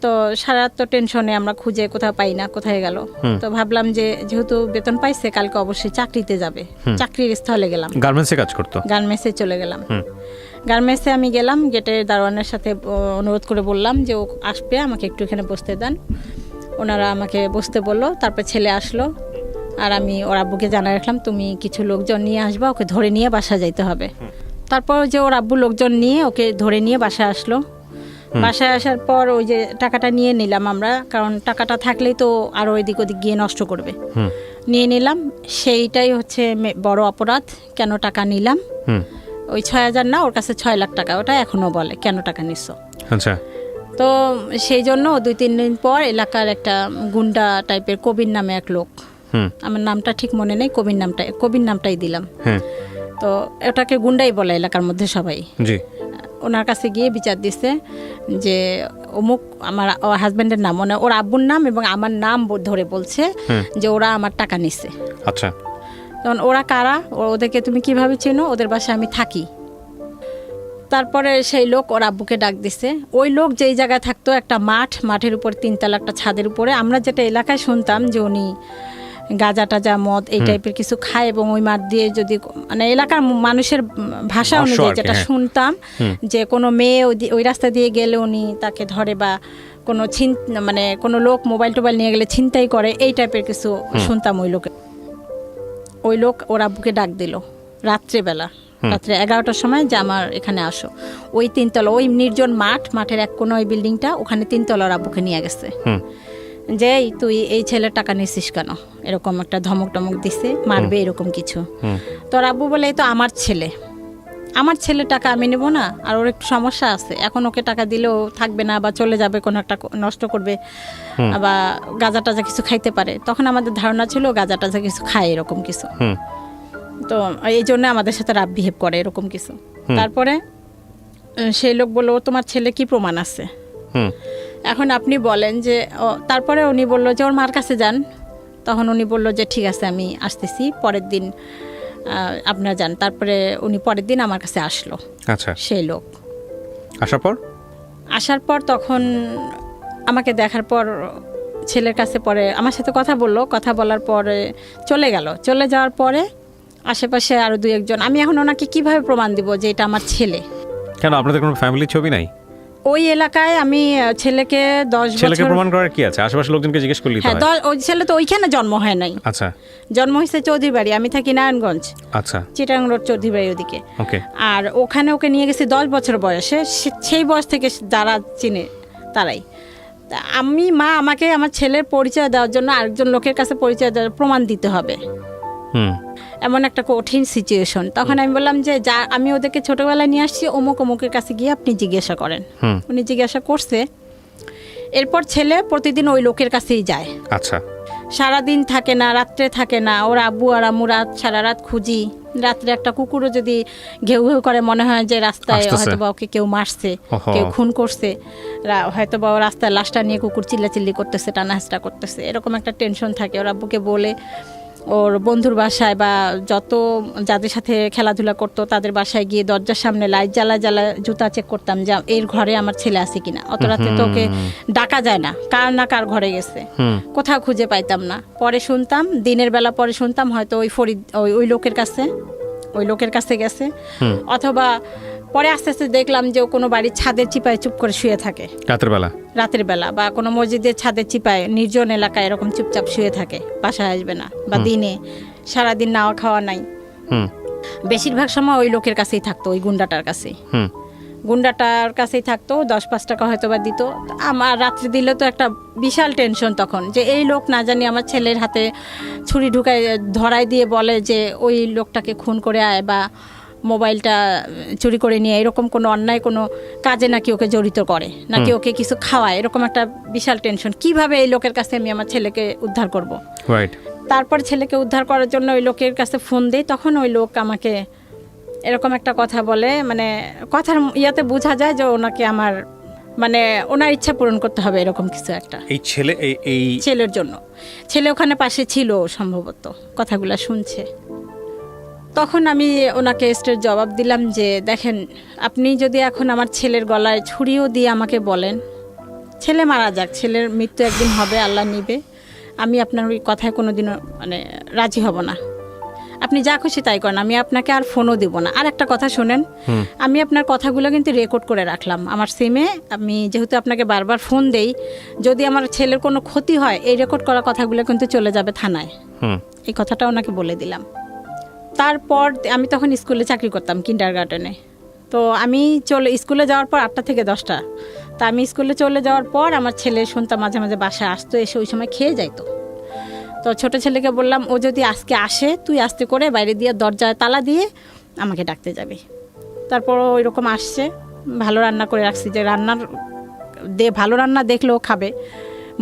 Speaker 3: তো সারা রাত তো টেনশনে, আমরা খুঁজে কোথাও পাই না, কোথায় গেল। তো ভাবলাম যে যেহেতু বেতন পাইছে, কালকে অবশ্যই চাকরিতে যাবে, চাকরির স্থলে গেলাম।
Speaker 2: গার্মেন্টসে কাজ করতো?
Speaker 3: গার্মেন্টসে চলে গেলাম। গার্মেন্টসে আমি গেলাম, গেটের দারোয়ানের সাথে অনুরোধ করে বললাম যে ও আসবে, আমাকে একটু এখানে বসতে দেন। ওনারা আমাকে বসতে বললো। তারপর ছেলে আসলো, আর আমি ওর আব্বুকে জানা রাখলাম, তুমি কিছু লোকজন নিয়ে আসবা, ওকে ধরে নিয়ে বাসা যাইতে হবে। তারপর যে ওর আব্বু লোকজন নিয়ে ওকে ধরে নিয়ে বাসায় আসলো। বাসায় আসার পর ওই যে টাকাটা নিয়ে নিলাম আমরা, কারণ টাকাটা থাকলেই তো আরও এদিক ওদিক গিয়ে নষ্ট করবে। নিয়ে নিলাম, সেইটাই হচ্ছে বড় অপরাধ। কেন টাকা নিলাম? ওই 6,000 না, ওর কাছে 6 লাখ টাকা, ওটা এখনো বলে কেন টাকা নিচ্ছ।
Speaker 2: আচ্ছা।
Speaker 3: তো সেই জন্য 2-3 দিন পর এলাকার একটা গুন্ডা টাইপের কবির নামে এক লোক, আমার নামটা ঠিক মনে নেই, কবির নামটাই দিলাম। তো ওটাকে গুন্ডাই বলে এলাকার মধ্যে সবাই।
Speaker 2: জি।
Speaker 3: ওনার কাছে গিয়ে বিচার দিচ্ছে যে অমুক, আমার হাজব্যান্ডের নাম, মানে ওর আব্বুর নাম এবং আমার নাম ধরে বলছে যে ওরা আমার টাকা নিচ্ছে।
Speaker 2: আচ্ছা।
Speaker 3: তখন ওরা কারা, ওদেরকে তুমি কিভাবে চেনো? ওদের বাসায় আমি থাকি। তারপরে সেই লোক ওর আব্বুকে ডাক দিছে। ওই লোক যেই জায়গায় থাকতো, একটা মাঠের উপর 3 তলা একটা ছাদের উপরে, আমরা যেটা এলাকায় শুনতাম যে উনি গাঁজা টাজা মদ এই টাইপের কিছু খায়, এবং ওই মাঠ দিয়ে যদি মানে এলাকার মানুষের ভাষা অনুযায়ী যেটা শুনতাম যে কোনো মেয়ে ওই রাস্তা দিয়ে গেলে উনি তাকে ধরে, বা কোনো মানে কোনো লোক মোবাইল টোবাইল নিয়ে গেলে ছিনতাই করে, এই টাইপের কিছু শুনতাম। ওই লোক ওর আব্বুকে ডাক দিল রাত্রে 11টার সময় যে আমার এখানে আসো। ওই 3 তলা, ওই নির্জন মাঠের এক কোনো ওই বিল্ডিংটা, ওখানে 3 তলার আব্বুকে নিয়ে গেছে। যে তুই এই ছেলের টাকা নিছিস কেন, এরকম একটা ধমক টমক দিছে, মারবে এরকম কিছু। তোর আব্বু বলে, এই তো আমার ছেলে টাকা আমি নেব না, আর ওর একটু সমস্যা আছে, এখন ওকে টাকা দিলেও থাকবে না, বা চলে যাবে, কোনো একটা নষ্ট করবে, বা গাঁজা টাজা কিছু খাইতে পারে। তখন আমাদের ধারণা ছিল গাঁজা টাজা কিছু খায়, এরকম কিছু। তো এই জন্য আমাদের সাথে রাফ বিহেভ করে, এরকম কিছু। তারপরে সেই লোক বললো, তোমার ছেলে কি প্রমাণ আছে? এখন আপনি বলেন যে তারপরে উনি বললো যে ওর মার কাছে যান। তখন উনি বললো যে ঠিক আছে আমি আসতেছি, পরের দিন আপনারা যান। তারপরে উনি পরের দিন আমার কাছে আসলো।
Speaker 2: আচ্ছা,
Speaker 3: সেই লোক
Speaker 2: আসার পর
Speaker 3: তখন আমাকে দেখার পর ছেলের কাছে পরে আমার সাথে কথা বললো। কথা বলার পরে চলে গেল। চলে যাওয়ার পরে আশেপাশে আরও 2-1 জন, আমি এখন ওনাকে কিভাবে প্রমাণ দিব যে এটা আমার ছেলে?
Speaker 2: কেন আপনাদের কোনো ফ্যামিলির ছবি নাই?
Speaker 3: ওই এলাকায় আমি ছেলেকে 10
Speaker 2: ছেলেকে
Speaker 3: বছর,
Speaker 2: প্রমাণ করার কি আছে? আশেপাশে লোকজনকে জিজ্ঞেস করলেই তো
Speaker 3: হ্যাঁ
Speaker 2: হয়।
Speaker 3: ওই ছেলে তো ওইখানে জন্ম হয় নাই।
Speaker 2: আচ্ছা
Speaker 3: জন্ম হয়েছে চৌধুরী বাড়ি, আমি থাকি নারায়ণগঞ্জ,
Speaker 2: আচ্ছা,
Speaker 3: চিটাং রোড চৌধুরী বাড়ি ওদিকে।
Speaker 2: ওকে।
Speaker 3: আর ওখানে ওকে নিয়ে গেছি 10 বছর বয়সে। সেই বয়স থেকে যারা চিনে তারাই। তা আমি মা আমাকে আমার ছেলের পরিচয় দেওয়ার জন্য আরেকজন লোকের কাছে পরিচয় দেওয়ার প্রমাণ দিতে হবে,
Speaker 2: হুম,
Speaker 3: এমন একটা কঠিন সিচুয়েশন। তখন আমি বললাম যে যা আমি ওদেরকে ছোটোবেলায় নিয়ে আসছি, অমুক অমুকের কাছে গিয়ে আপনি জিজ্ঞাসা করেন।
Speaker 2: হুম,
Speaker 3: উনি জিজ্ঞাসা করছে। এরপর ছেলে প্রতিদিন ওই লোকের কাছেই যায়।
Speaker 2: আচ্ছা,
Speaker 3: সারাদিন থাকে না, রাত্রে থাকে না। ওর আব্বু আর আম্মু সারা রাত খুঁজি। রাত্রে একটা কুকুরও যদি ঘেউ ঘেউ করে, মনে হয় যে রাস্তায়
Speaker 2: আসতেছে।
Speaker 3: হয়তো বা ওকে কেউ মারছে,
Speaker 2: ওহো।
Speaker 3: কেউ খুন করছে, হয়তো বা ও রাস্তায় লাশটা নিয়ে কুকুর চিল্লাচিল্লি করতেছে, টানাহাসটা করতেছে, এরকম একটা টেনশন থাকে। ওর আব্বুকে বলে ওর বন্ধুর বাসায় বা যত যাদের সাথে খেলাধুলা করতো তাদের বাসায় গিয়ে দরজার সামনে লাইট জ্বালায় জুতা চেক করতাম যে এর ঘরে আমার ছেলে আছে কিনা। অত রাতে তো ওকে ডাকা যায় না, কার না কার ঘরে গেছে,
Speaker 2: হুম,
Speaker 3: কোথাও খুঁজে পাইতাম না। পরে শুনতাম, দিনের বেলা পরে শুনতাম হয়তো ওই ফরিদ ওই লোকের কাছে গেছে,
Speaker 2: হুম।
Speaker 3: অথবা পরে আস্তে আস্তে দেখলাম যে ও কোনো বাড়ির ছাদের চিপায় চুপ করে শুয়ে থাকে রাতের বেলা, বা কোনো মসজিদের ছাদের চিপায় নির্জন এলাকায় এরকম চুপচাপ শুয়ে থাকে, বাসায় আসবে না, বা দিনে সারাদিন নাওয়া খাওয়া নাই।
Speaker 2: হুম,
Speaker 3: বেশিরভাগ সময় ওই লোকের কাছেই থাকতো, ওই গুন্ডাটার কাছেই।
Speaker 2: হুম,
Speaker 3: গুন্ডাটার কাছেই থাকতো। 10-5 টাকা হয়তো বা দিত। আমার রাত্রে দিলে তো একটা বিশাল টেনশন তখন, যে এই লোক না জানি আমার ছেলের হাতে ছুরি ঢুকায় ধরাই দিয়ে বলে যে ওই লোকটাকে খুন করে আয়, বা মোবাইলটা চুরি করে নিয়ে, এরকম কোনো অন্যায় কোনো কাজে নাকি ওকে জড়িত করে, নাকি ওকে কিছু খাওয়ায়, এরকম একটা বিশাল টেনশন। কিভাবে এই লোকের কাছে আমি আমার ছেলেকে উদ্ধার করব।
Speaker 2: রাইট।
Speaker 3: তারপর ছেলেকে উদ্ধার করার জন্য ওই লোকের কাছে ফোন দেই। তখন ওই লোক আমাকে এরকম একটা কথা বলে, মানে কথার ইয়াতে বোঝা যায় যে ওনাকে আমার, মানে ওনার ইচ্ছা পূরণ করতে হবে, এরকম কিছু একটা।
Speaker 2: এই ছেলে এই
Speaker 3: ছেলের জন্য, ছেলে ওখানে পাশে ছিল সম্ভবত, কথাগুলো শুনছে। তখন আমি ওনাকে স্ট্রেট জবাব দিলাম যে দেখেন, আপনি যদি এখন আমার ছেলের গলায় ছুরিও দিয়ে আমাকে বলেন ছেলে মারা যাক, ছেলের মৃত্যু একদিন হবে, আল্লাহ নিবে, আমি আপনার ওই কথায় কোনোদিনও মানে রাজি হব না। আপনি যা খুশি তাই করেন, আমি আপনাকে আর ফোনও দেব না। আর একটা কথা শোনেন, আমি আপনার কথাগুলো কিন্তু রেকর্ড করে রাখলাম আমার সিমে। আমি যেহেতু আপনাকে বারবার ফোন দেই, যদি আমার ছেলের কোনো ক্ষতি হয়, এই রেকর্ড করা কথাগুলো কিন্তু চলে যাবে থানায়। এই কথাটা ওনাকে বলে দিলাম। তারপর আমি তখন স্কুলে চাকরি করতাম, কিন্ডারগার্টেনে। তো আমি স্কুলে যাওয়ার পর 8টা থেকে 10টা, তা আমি স্কুলে চলে যাওয়ার পর আমার ছেলে শুনতাম মাঝে মাঝে বাসায় আসতো, এসে ওই সময় খেয়ে যাইতো। তো ছোট ছেলেকে বললাম, ও যদি আজকে আসে তুই আস্তে করে বাইরে দিয়ে দরজায় তালা দিয়ে আমাকে ডাকতে যাবি। তারপর ওই রকম আসছে, ভালো রান্না করে রাখছি, যে ভালো রান্না দেখলেও খাবে।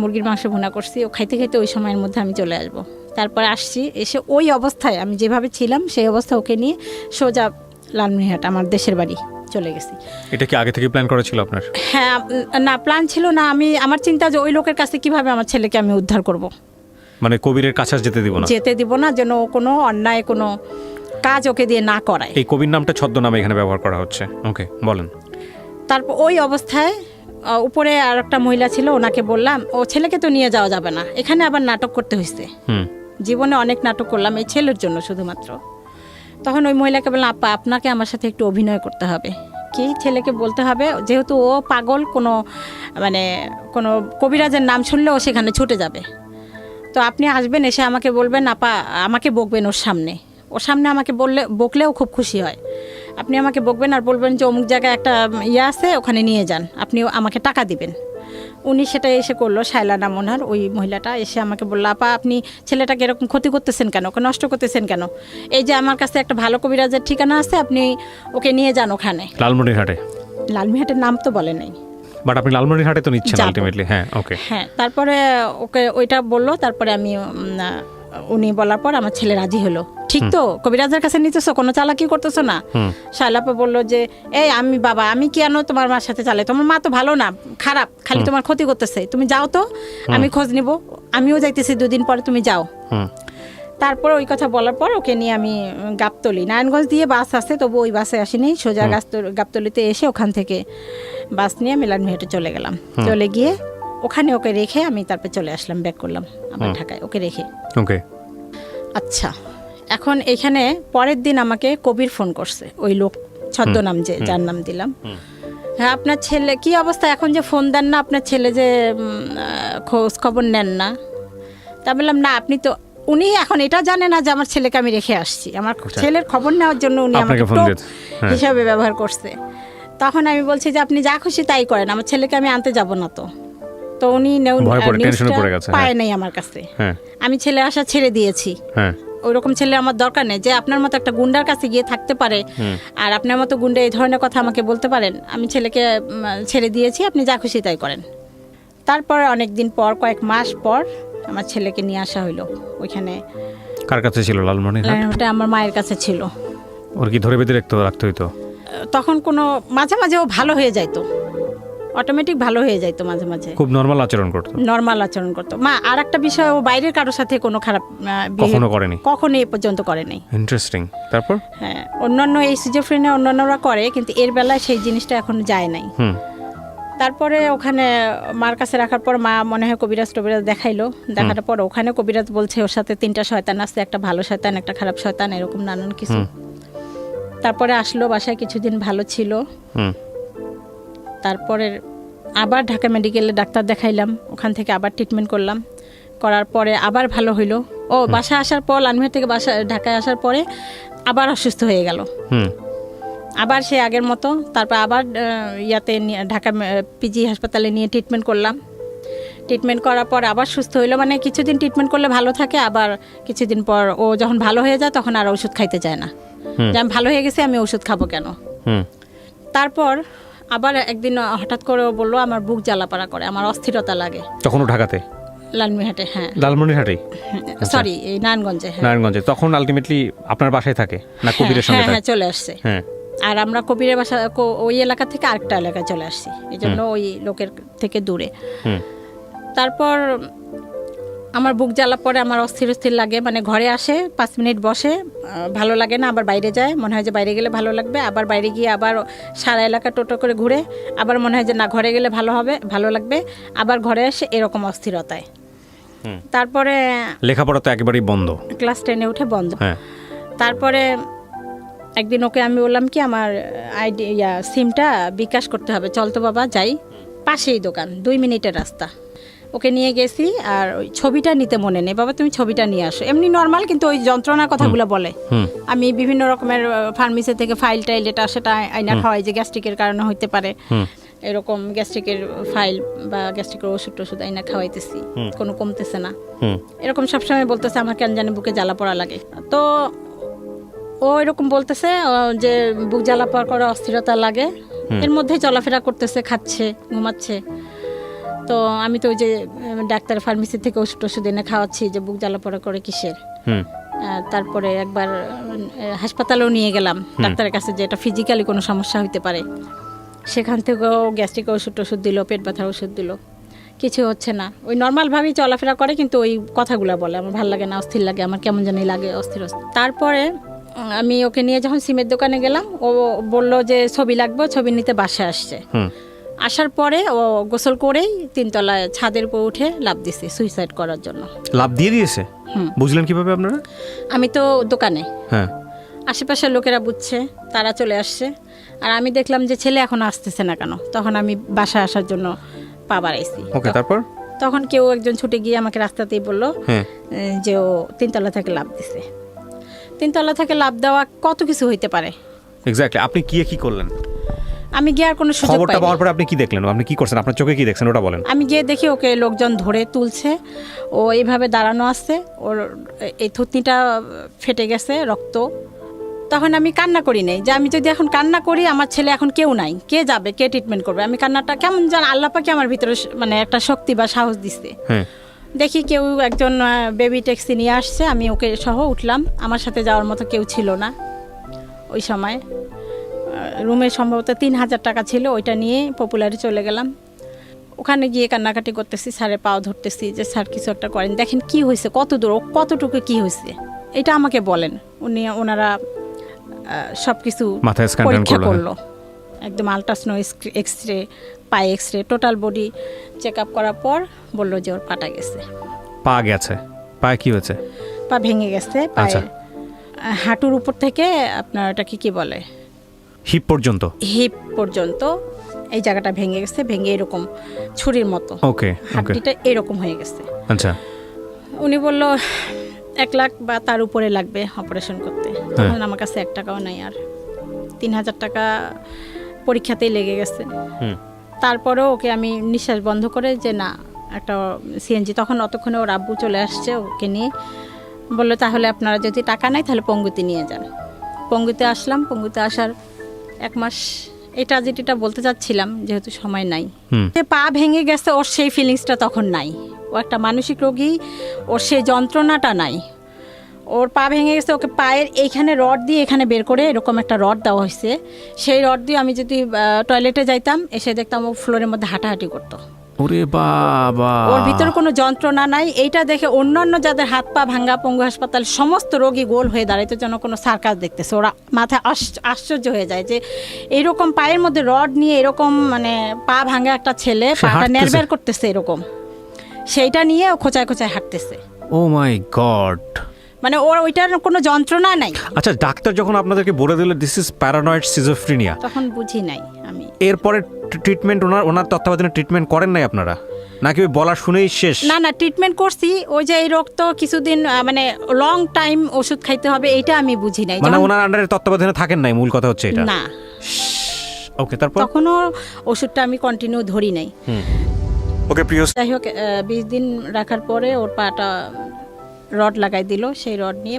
Speaker 3: মুরগির মাংস ভুনা করছি, ও খাইতে খাইতে ওই সময়ের মধ্যে আমি চলে আসবো। তারপরে আসছি, এসে ওই অবস্থায় আমি যেভাবে ছিলাম সেই অবস্থা ওকে নিয়ে সোজা লালমনিরহাট আমার দেশের বাড়ি চলে গেছি।
Speaker 2: এটা কি আগে থেকে প্ল্যান করা ছিল আপনার?
Speaker 3: হ্যাঁ, না প্ল্যান ছিল না। আমার চিন্তা যে ওই লোকের কাছে কিভাবে আমার ছেলেকে আমি উদ্ধার করব,
Speaker 2: মানে কবিরের কাছে যেতে দিব না,
Speaker 3: যেন কোনো অন্যায় কোনো কাজ ওকে দিয়ে না করায়।
Speaker 2: এই কবির নামটা ছদ্মনামে এখানে ব্যবহার করা হচ্ছে। ওকে, বলেন।
Speaker 3: তারপর ওই অবস্থায় উপরে আর একটা মহিলা ছিল, ওনাকে বললাম ও ছেলেকে তো নিয়ে যাওয়া যাবে না, এখানে আবার নাটক করতে হয়েছে। জীবনে অনেক নাটক করলাম এই ছেলের জন্য শুধুমাত্র। তখন ওই মহিলাকে বললাম, আপা আপনাকে আমার সাথে একটু অভিনয় করতে হবে। কি ছেলেকে বলতে হবে, যেহেতু ও পাগল, কোনো কবিরাজের নাম শুনলে ও সেখানে ছুটে যাবে। তো আপনি আসবেন, এসে আমাকে বলবেন, আপা আমাকে বকবেন ওর সামনে আমাকে বকলেও খুব খুশি হয়। আপনি আমাকে বকবেন আর বলবেন যে অমুক জায়গায় একটা ইয়ে আছে, ওখানে নিয়ে যান, আপনি আমাকে টাকা দিবেন। উনি সেটা এসে করলো, শায়লা নাম ওনার, ওই মহিলাটা এসে আমাকে বললো, আপা আপনি ছেলেটাকে এরকম ক্ষতি করতেছেন কেন, ওকে নষ্ট করতেছেন কেন? এই যে আমার কাছে একটা ভালো কবিরাজের ঠিকানা আছে, আপনি ওকে নিয়ে যান ওখানে। লালমনিরহাটের নাম তো বলে নাই,
Speaker 2: বাট আপনি লালমনিরহাটে তো নিচ্ছেন আলটিমেটলি। হ্যাঁ, ওকে।
Speaker 3: হ্যাঁ, তারপরে ওকে ওইটা বললো। তারপরে আমি উনি বলার পর আমার ছেলে রাজি হলো। ঠিক তো কবিরাজের কাছে নিতেছো, কোনো চালাকি করতেছো না। শায়লাপা বললো যে এই আমি কেন তোমার মার সাথে চালাই, তোমার মা তো ভালো না, খারাপ, খালি তোমার ক্ষতি করতেছে, তুমি যাও তো, আমি খোঁজ নিব, আমিও যাইতেছি 2 দিন পরে, তুমি যাও। তারপর ওই কথা বলার পর ওকে নিয়ে আমি গাবতলী, নারায়ণগঞ্জ দিয়ে বাস আছে, তবু ওই বাসে আসিনি, সোজা গাবতলীতে এসে ওখান থেকে বাস নিয়ে মিলানমেহেটে চলে গেলাম। চলে গিয়ে ওখানে ওকে রেখে আমি তারপর চলে আসলাম, ব্যাক করলাম আবার ঢাকায় ওকে রেখে।
Speaker 2: ওকে,
Speaker 3: আচ্ছা, এখন এখানে পরের দিন আমাকে কবির ফোন করছে, ওই লোক ছদ্মনাম যে যার নাম দিলাম। হ্যাঁ, আপনার ছেলে কি অবস্থা, এখন যে ফোন দেন না, আপনার ছেলে যে খোঁজ খবর নেন না। তা বললাম না, আপনি তো, উনি এখন এটা জানে না যে আমার ছেলেকে আমি রেখে আসছি, আমার ছেলের খবর নেওয়ার জন্য উনি আমাকে টোপ হিসাবে ব্যবহার করছে। তখন আমি বলছি যে আপনি যা খুশি তাই করেন, আমার ছেলেকে আমি আনতে যাব না। তো উনি পায় নাই আমার কাছে, আমি ছেলে আসা ছেড়ে দিয়েছি। ওইরকম ছেলে আমার দরকার নেই যে আপনার মতো একটা গুন্ডার কাছে গিয়ে থাকতে পারে, আর আপনার মতো গুন্ডা এই ধরনের কথা আমাকে বলতে পারেন। আমি ছেলেকে ছেড়ে দিয়েছি, আপনি যা খুশি তাই করেন। তারপর অনেক দিন পর, কয়েক মাস পর আমার ছেলেকে নিয়ে আসা হইলো ওইখানে।
Speaker 2: কার কাছে ছিল? লালমনিরহাটে
Speaker 3: আমার মায়ের কাছে ছিল।
Speaker 2: ওর কি ধরে বেঁধে রাখতে হইতো?
Speaker 3: তখন কোনো মাঝে মাঝে ও ভালো হয়ে যাইতো, অটোমেটিক ভালো হয়ে যাইতো, মাঝে মাঝে
Speaker 2: খুব নরমাল আচরণ করতো। মা আর একটা বিষয়, ও বাইরের কারোর সাথে কোনো খারাপ কখনো এই পর্যন্ত করেনি। ইন্টারেস্টিং। তারপর
Speaker 3: হ্যাঁ, অন্যান্য এই সিজোফ্রেনিয়া অন্যান্যরা করে, কিন্তু এর বেলায় সেই জিনিসটা এখন যায় নাই। তারপরে ওখানে মার কাছে রাখার পর মা মনে হয় কবিরাজ দেখাইলো, দেখার পর ওখানে কবিরাজ বলছে ওর সাথে 3টা শয়তান আছে, একটা ভালো শয়তান, একটা খারাপ শয়তান, এরকম নানান কিছু। তারপরে আসলো বাসায়, কিছুদিন ভালো ছিল। তারপরে আবার ঢাকা মেডিকেলে ডাক্তার দেখাইলাম, ওখান থেকে আবার ট্রিটমেন্ট করলাম, করার পরে আবার ভালো হইলো। বাসায় আসার পর, লালমনিরহাট থেকে ঢাকায় আসার পরে আবার অসুস্থ হয়ে গেল, আবার সে আগের মতো। তারপর আবার ইয়াতে ঢাকা পিজি হাসপাতালে নিয়ে ট্রিটমেন্ট করলাম। ট্রিটমেন্ট করার পর আবার সুস্থ হইলো, মানে কিছুদিন ট্রিটমেন্ট করলে ভালো থাকে, আবার কিছুদিন পর ও যখন ভালো হয়ে যায় তখন আর ওষুধ খাইতে চায় না, যে আমি ভালো হয়ে গেছি, আমি ওষুধ খাবো কেন। তারপর আবার একদিন হঠাৎ করে ও বললো আমার বুক জ্বালাপাড়া করে, আমার অস্থিরতা লাগে।
Speaker 2: তখন ঢাকাতে?
Speaker 3: লালমনিরহাটে। হ্যাঁ,
Speaker 2: লালমনিরহাটে,
Speaker 3: সরি, এই নারায়ণগঞ্জে।
Speaker 2: তখন আলটিমেটলি আপনার বাসায় থাকে না কবিরের সঙ্গে?
Speaker 3: হ্যাঁ, চলে আসছে। আর আমরা কবিরের বাসা ওই এলাকা থেকে আরেকটা এলাকায় চলে আসছি, এই জন্য ওই লোকের থেকে দূরে। তারপর আমার বুক জ্বালা পরে, আমার অস্থির লাগে, মানে ঘরে আসে 5 মিনিট বসে, ভালো লাগে না, আবার বাইরে যায়, মনে হয় যে বাইরে গেলে ভালো লাগবে, আবার বাইরে গিয়ে আবার সারা এলাকা টোটো করে ঘুরে, আবার মনে হয় যে না ঘরে গেলে ভালো লাগবে, আবার ঘরে আসে, এরকম অস্থিরতায়। তারপরে
Speaker 2: লেখাপড়া তো একেবারেই বন্ধ,
Speaker 3: ক্লাস 10-এ উঠে বন্ধ। তারপরে একদিন ওকে আমি বললাম কি আমার সিমটা বিকাশ করতে হবে, চল তো বাবা যাই, পাশেই দোকান, 2 মিনিটের রাস্তা। ওকে নিয়ে গেছি, আর ওই ছবিটা নিতে মনে নেই, বাবা তুমি ছবিটা নিয়ে আসো, এমনি নর্মাল, কিন্তু ওই যন্ত্রণার কথাগুলো বলে। আমি বিভিন্ন রকমের ফার্মেসি থেকে ফাইল টাইল এটা সেটা আইনা খাওয়াই, যে গ্যাস্ট্রিকের কারণে হইতে পারে, এরকম গ্যাস্ট্রিকের ফাইল বা গ্যাস্ট্রিকের ওষুধ আইনা খাওয়াইতেছি, কোনো কমতেছে না, এরকম সবসময় বলতেছে আমার কেন জানি বুকে জ্বালা পড়া লাগে। তো ও এরকম বলতেছে যে বুক জ্বালা পড়া করে, অস্থিরতা লাগে, এর মধ্যেই চলাফেরা করতেছে, খাচ্ছে, ঘুমাচ্ছে। তো আমি তো ওই যে ডাক্তার ফার্মেসি থেকে ওষুধ এনে খাওয়াচ্ছি, যে বুক জ্বালা পড়া করে কিসের। তারপরে একবার হাসপাতালেও নিয়ে গেলাম ডাক্তারের কাছে, যে এটা ফিজিক্যালি কোনো সমস্যা হইতে পারে। সেখান থেকেও গ্যাস্ট্রিক ওষুধ দিল, পেট ব্যথার ওষুধ দিল, কিছু হচ্ছে না। ওই নর্মালভাবেই চলাফেরা করে, কিন্তু ওই কথাগুলো বলে আমার ভালো লাগে না, অস্থির লাগে, আমার কেমন জানি লাগে, অস্থির। তারপরে আমি ওকে নিয়ে যখন সিমের দোকানে গেলাম, ও বলল যে ছবি লাগবে, ছবি নিতে বাসায় আসছে। আসার পরে ও গোসল করেই 3 তলায় ছাদের উপর উঠে লাফ দিছে সুইসাইড করার জন্য।
Speaker 2: লাফ দিয়ে দিয়েছে? বুঝলেন কিভাবে আপনারা?
Speaker 3: আমি তো দোকানে, আশেপাশের লোকেরা বুঝছে, তারা চলে আসছে, আর আমি দেখলাম যে ছেলে এখন আসতেছে না কেন, তখন আমি বাসায় আসার জন্য পা বাড়াইছি।
Speaker 2: তারপর
Speaker 3: তখন কেউ একজন ছুটে গিয়ে আমাকে রাস্তাতেই বললো যে ও 3 তলা থেকে লাফ দিছে। 3 তলা থেকে লাফ দেওয়া কত কিছু হইতে পারে।
Speaker 2: এক্স্যাক্টলি। আপনি কি করলেন?
Speaker 3: আমি গিয়ে আর কোনো সুযোগ পাইনি।
Speaker 2: খবরটা পাওয়ার পরে আপনি কি দেখলেন? আপনি কি করছেন? আপনার চোখে কি দেখছেন ওটা বলেন।
Speaker 3: আমি গিয়ে দেখি ওকে লোকজন ধরে তুলছে, ও এইভাবে দাঁড়ানো আছে, ওর এই থুতনিটা ফেটে গেছে, রক্ত। তখন আমি কান্না করি নাই, যে আমি যদি এখন কান্না করি, আমার ছেলে এখন কেউ নাই, কে যাবে, কে ট্রিটমেন্ট করবে। আমি কান্নাটা কেমন যেন, আল্লাহ পাকে আমার ভিতরে মানে একটা শক্তি বা সাহস দিচ্ছে। দেখি কেউ একজন বেবি ট্যাক্সি নিয়ে আসছে, আমি ওকে সহ উঠলাম। আমার সাথে যাওয়ার মতো কেউ ছিল না ওই সময়। রুমে সম্ভবত 3,000 টাকা ছিল, ওইটা নিয়ে পপুলারে চলে গেলাম। ওখানে গিয়ে কান্নাকাটি করতেছি, স্যারের পাও ধরতেছি যে স্যার কিছু একটা করেন, দেখেন কি হয়েছে, কত দূর, কতটুকু কি হয়েছে এটা আমাকে বলেন। ওনারা সব কিছু
Speaker 2: মাথায় স্ক্যান
Speaker 3: পরীক্ষা
Speaker 2: করলো।
Speaker 3: করলো, একদম আলট্রাসনো, এক্সরে, পায়ে x ray, total body check up করার পর বললো যে ওর পাটা গেছে।
Speaker 2: পা গেছে? পায়ে কি হয়েছে?
Speaker 3: পা ভেঙে গেছে,
Speaker 2: আচ্ছা।
Speaker 3: পায়ে হাঁটুর উপর থেকে আপনার ওটাকে কি বলে,
Speaker 2: হিপ পর্যন্ত?
Speaker 3: হিপ পর্যন্ত এই জায়গাটা ভেঙে গেছে, ভেঙে এরকম ছুরির মতো
Speaker 2: ওকে।
Speaker 3: হাড্ডিটা এরকম হয়ে গেছে।
Speaker 2: আচ্ছা।
Speaker 3: উনি বলল 1 লাখ বা তার উপরে লাগবে অপারেশন করতে। তখন আমার কাছে 1 টাকাও নাই, আর 3,000 টাকা পরীক্ষাতেই লেগে গেছে। তারপরেও ওকে আমি নিঃশ্বাস বন্ধ করে যে না, একটা সিএনজি, তখন অতক্ষণে ওর আব্বু চলে আসছে, ওকে নিয়ে বললো তাহলে আপনারা যদি টাকা নাই তাহলে পঙ্গুতে নিয়ে যান। পঙ্গুতে আসলাম। পঙ্গুতে আসার 1 মাস, এটা যেটা বলতে চাচ্ছিলাম যেহেতু সময় নাই, যে পা ভেঙে গেছে ওর সেই ফিলিংসটা তখন নাই। ও একটা মানসিক রোগী, ওর সেই যন্ত্রণাটা নাই। ওর পা ভেঙে গেছে, ওকে পায়ের এইখানে রড দিয়ে এখানে বের করে এরকম একটা রড দেওয়া হয়েছে। সেই রড দিয়ে আমি যদি টয়লেটে যাইতাম, এসে দেখতাম ও ফ্লোরের মধ্যে হাঁটাহাঁটি করতো।
Speaker 2: ওরে বাবা!
Speaker 3: ওর ভিতরে কোনো যন্ত্রণা নাই। এইটা দেখে অন্যান্য যাদের হাত পা ভাঙ্গা পঙ্গু হাসপাতাল সমস্ত রোগী গোল হয়ে দাঁড়াইতো, যেন কোনো সার্কাস দেখতেছে। ওরা মাথায় আশ্চর্য হয়ে যায় যে এরকম পায়ের মধ্যে রড নিয়ে এরকম মানে পা ভাঙ্গা একটা ছেলে পাটা নেড়বের করতেছে এরকম, সেইটা নিয়ে ও খোঁচায় খোঁচায় হাঁটতেছে।
Speaker 2: ও মাই গড!
Speaker 3: মানে ওর ওইটার কোনো যন্ত্রণা নাই।
Speaker 2: আচ্ছা, ডাক্তার যখন আপনাদেরকে বলে দিল দিস ইজ প্যারানয়েড সিজোফ্রেনিয়া,
Speaker 3: তখন বুঝি নাই আমি।
Speaker 2: এরপরে ট্রিটমেন্ট ওনার তত্ত্বাবধানে ট্রিটমেন্ট করেন নাই আপনারা, নাকি ওই বলা শুনেই শেষ?
Speaker 3: না, ট্রিটমেন্ট করছি। ওই যে এই রোগ তো কিছুদিন মানে লং টাইম ওষুধ খাইতে হবে, এইটা আমি বুঝি নাই।
Speaker 2: মানে ওনার আন্ডারে তত্ত্বাবধানে থাকেন নাই, মূল কথা হচ্ছে এটা।
Speaker 3: না,
Speaker 2: ওকে। তারপর
Speaker 3: তখনও ওষুধটা আমি কন্টিনিউ ধরি নাই।
Speaker 2: ওকে প্রিয়,
Speaker 3: যাই হোক 20 দিন রাখার পরে ওর পাটা রড লাগাই দিল। সেই রড নিয়ে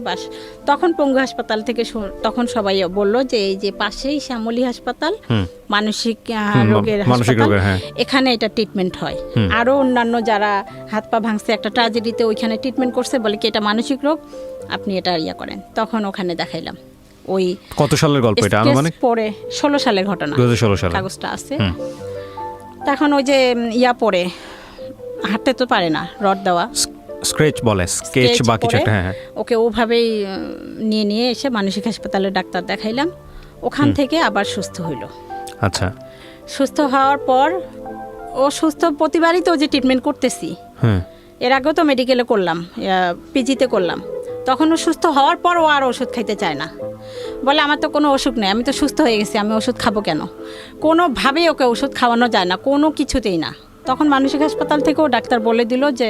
Speaker 3: তখন পঙ্গু হাসপাতাল থেকে তখন সবাই বলল যে এই যে পাশেই শ্যামলী হাসপাতাল, মানসিক রোগের হাসপাতাল, এখানে এটা ট্রিটমেন্ট হয়। আরও অন্যান্য যারা হাত পা ভাঙছে একটা ট্র্যাজেডিতে ওইখানে ট্রিটমেন্ট করছে, বলে কি এটা মানসিক রোগ, আপনি এটা করেন। তখন ওখানে দেখাইলাম। ওই
Speaker 2: কত সালের গল্প এটা? আনুমানিক
Speaker 3: পরে 16 সালের ঘটনা,
Speaker 2: 2016 সালে
Speaker 3: কাগজটা আছে। তখন ওই যে পরে হাঁটতে তো পারে না, রড দেওয়া,
Speaker 2: স্ক্র্যাচ বলে, স্কেচ বা কিছু একটা। হ্যাঁ,
Speaker 3: ওকে ওভাবেই নিয়ে এসে মানসিক হাসপাতালে ডাক্তার দেখাইলাম। ওখান থেকে আবার সুস্থ হইল।
Speaker 2: আচ্ছা।
Speaker 3: সুস্থ হওয়ার পর ও সুস্থ প্রতিবারই তো যে ট্রিটমেন্ট করতেছি, এর আগেও তো মেডিকেলে করলাম, পিজিতে করলাম। তখন ও সুস্থ হওয়ার পর ও আর ওষুধ খাইতে চায় না, বলে আমার তো কোনো অসুখ নেই, আমি তো সুস্থ হয়ে গেছি, আমি ওষুধ খাবো কেন? কোনোভাবেই ওকে ওষুধ খাওয়ানো যায় না, কোনো কিছুতেই না। তখন মানসিক হাসপাতাল থেকেও ডাক্তার বলে দিল যে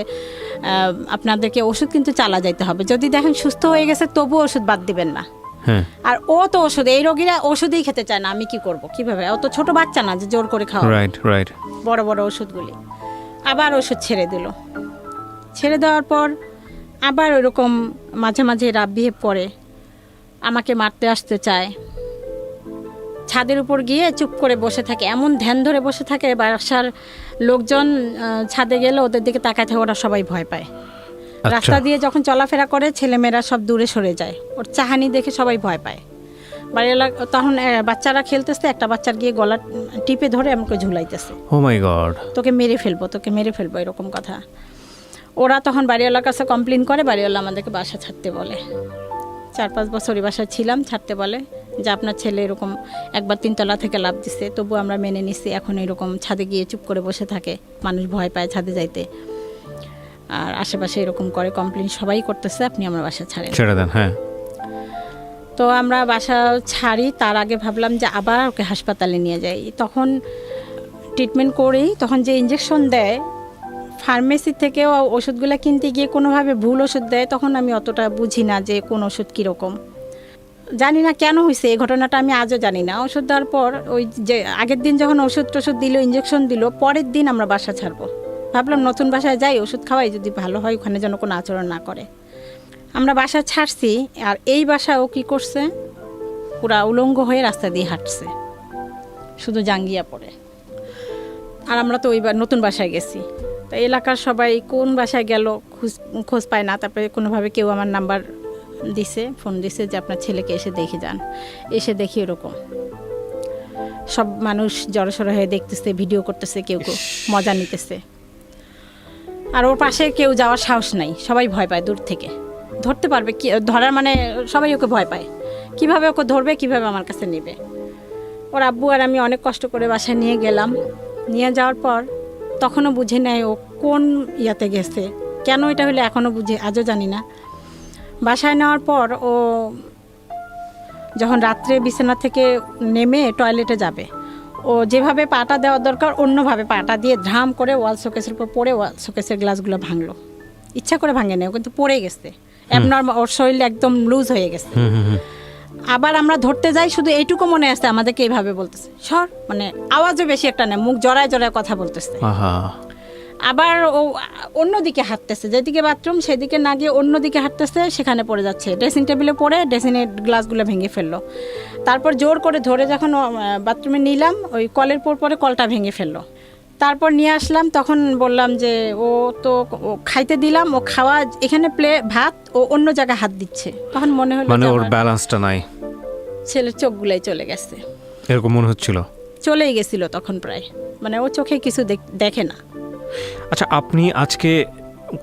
Speaker 3: আপনাদেরকে ওষুধ কিন্তু চালা যাইতে হবে, যদি দেখেন সুস্থ হয়ে গেছে তবু ওষুধ বাদ দিবেন না। আর ও তো ওষুধ, এই রোগীরা ওষুধই খেতে চায় না, আমি কি করব, কিভাবে? ও তো ছোট বাচ্চা না যে জোর করে খাওয়া।
Speaker 2: রাইট।
Speaker 3: বড় বড় ওষুধগুলি। আবার ওষুধ ছেড়ে দিল। ছেড়ে দেওয়ার পর আবার ওরকম মাঝে মাঝে রাব বিহেভ করে, আমাকে মারতে আসতে চায়। ছাদের উপর গিয়ে চুপ করে বসে থাকে, এমন ধ্যান ধরে বসে থাকে, বাসার লোকজন ছাদে গেলে ওদের দিকে তাকায় থাকে, ওরা সবাই ভয় পায়। রাস্তা দিয়ে যখন চলাফেরা করে ছেলেমেয়েরা সব দূরে সরে যায়, ওর চাহানি দেখে সবাই ভয় পায়। বাড়িওয়ালা তখন বাচ্চারা খেলতেছে, একটা বাচ্চার গিয়ে গলা টিপে ধরে আমাকে ঝুলাইতেছে,
Speaker 2: ও মাই গড,
Speaker 3: তোকে মেরে ফেলবো এরকম কথা। ওরা তখন বাড়িওয়ালার কাছে কমপ্লেন করে, বাড়িওয়ালা আমাদেরকে বাসা ছাড়তে বলে। 4-5 বছর ওই বাসায় ছিলাম, ছাড়তে বলে যে আপনার ছেলে এরকম একবার 3 তলা থেকে লাফ দিছে, তবু আমরা মেনে নিচ্ছি। এখন এরকম ছাদে গিয়ে চুপ করে বসে থাকে, মানুষ ভয় পায় ছাদে যাইতে, আর আশেপাশে এরকম করে, কমপ্লেন সবাই করতেছে, আপনি আমার বাসা ছেড়ে দেন। হ্যাঁ, তো আমরা বাসা ছাড়ি। তার আগে ভাবলাম যে আবার ওকে হাসপাতালে নিয়ে যাই। তখন ট্রিটমেন্ট করেই তখন যে ইঞ্জেকশন দেয় ফার্মেসি থেকে, ওষুধগুলো কিনতে গিয়ে কোনোভাবে ভুল ওষুধ দেয়, তখন আমি অতটা বুঝি না যে কোন ওষুধ কীরকম, জানি না কেন হয়েছে এই ঘটনাটা, আমি আজও জানি না। ওষুধ দেওয়ার পর ওই যে আগের দিন যখন ওষুধ দিল, ইঞ্জেকশন দিল, পরের দিন আমরা বাসা ছাড়বো। ভাবলাম নতুন বাসায় যাই, ওষুধ খাওয়াই, যদি ভালো হয় ওখানে যেন কোনো আচরণ না করে। আমরা বাসা ছাড়ছি, আর এই বাসা ও কী করছে, পুরা উলঙ্গ হয়ে রাস্তা দিয়ে হাঁটছে, শুধু জাঙ্গিয়া পরে। আর আমরা তো ওইবার নতুন বাসায় গেছি, তো এলাকার সবাই কোন বাসায় গেল খোঁজ পায় না, তারপরে কোনোভাবে কেউ আমার নাম্বার দিছে, ফোন দিছে যে আপনার ছেলেকে এসে দেখে যান। এসে দেখি এরকম সব মানুষ জড়সড় হয়ে দেখতেছে, ভিডিও করতেছে, কেউ কেউ মজা নিতেছে। আর ওর পাশে কেউ যাওয়ার সাহস নাই, সবাই ভয় পায় দূর থেকে। ধরতে পারবে কি, ধরার মানে সবাই ওকে ভয় পায়, কিভাবে ওকে ধরবে, কিভাবে আমার কাছে নেবে। ওর আব্বু আর আমি অনেক কষ্ট করে বাসায় নিয়ে গেলাম। নিয়ে যাওয়ার পর তখনও বুঝে নেয় ও কোন ইয়াতে গেছে, কেন এটা হলে এখনও বুঝে, আজও জানি না। বাসায় নেওয়ার পর ও যখন রাত্রে বিছানা থেকে নেমে টয়লেটে যাবে, ও যেভাবে পাটা দেওয়ার দরকার অন্যভাবে পাটা দিয়ে ধাম করে ওয়াল শোকেসের উপর পড়ে ওয়াল শোকেসের গ্লাসগুলো ভাঙলো। ইচ্ছা করে ভাঙে নেই, ও কিন্তু পড়ে গেছে, অ্যাবনর্মাল, ওর শরীর একদম লুজ হয়ে গেছে। আবার আমরা ধরতে যাই, শুধু এইটুকু মনে আছে আমাদেরকে এইভাবে বলতেছে, সর, মানে আওয়াজও বেশি একটা নেই, মুখ জড়ায় জড়ায় কথা বলতেছে। আবার ও অন্যদিকে হাঁটতেছে, যেদিকে বাথরুম সেদিকে না গিয়ে অন্যদিকে হাঁটতেছে, সেখানে পড়ে যাচ্ছে। ড্রেসিং টেবিলে পড়ে ড্রেসিংয়ের গ্লাসগুলো ভেঙে ফেললো। তারপর জোর করে ধরে যখন বাথরুমে নিলাম, ওই কলের পরে কলটা ভেঙে ফেললো। তারপর নিয়ে আসলাম, তখন বললাম যে ও তো খাইতে দিলাম, ও খাওয়া এখানে ভাত, ও অন্য জায়গায় হাত দিচ্ছে। তখন মনে হলো
Speaker 2: মানে ওর ব্যালেন্সটা নাই,
Speaker 3: ছেলের চোখগুলাই চলে গেছে,
Speaker 2: এরকম মনে হচ্ছিল।
Speaker 3: চলেই গেছিল তখন প্রায়, মানে ও চোখে কিছু দেখে না।
Speaker 2: আচ্ছা, আপনি আজকে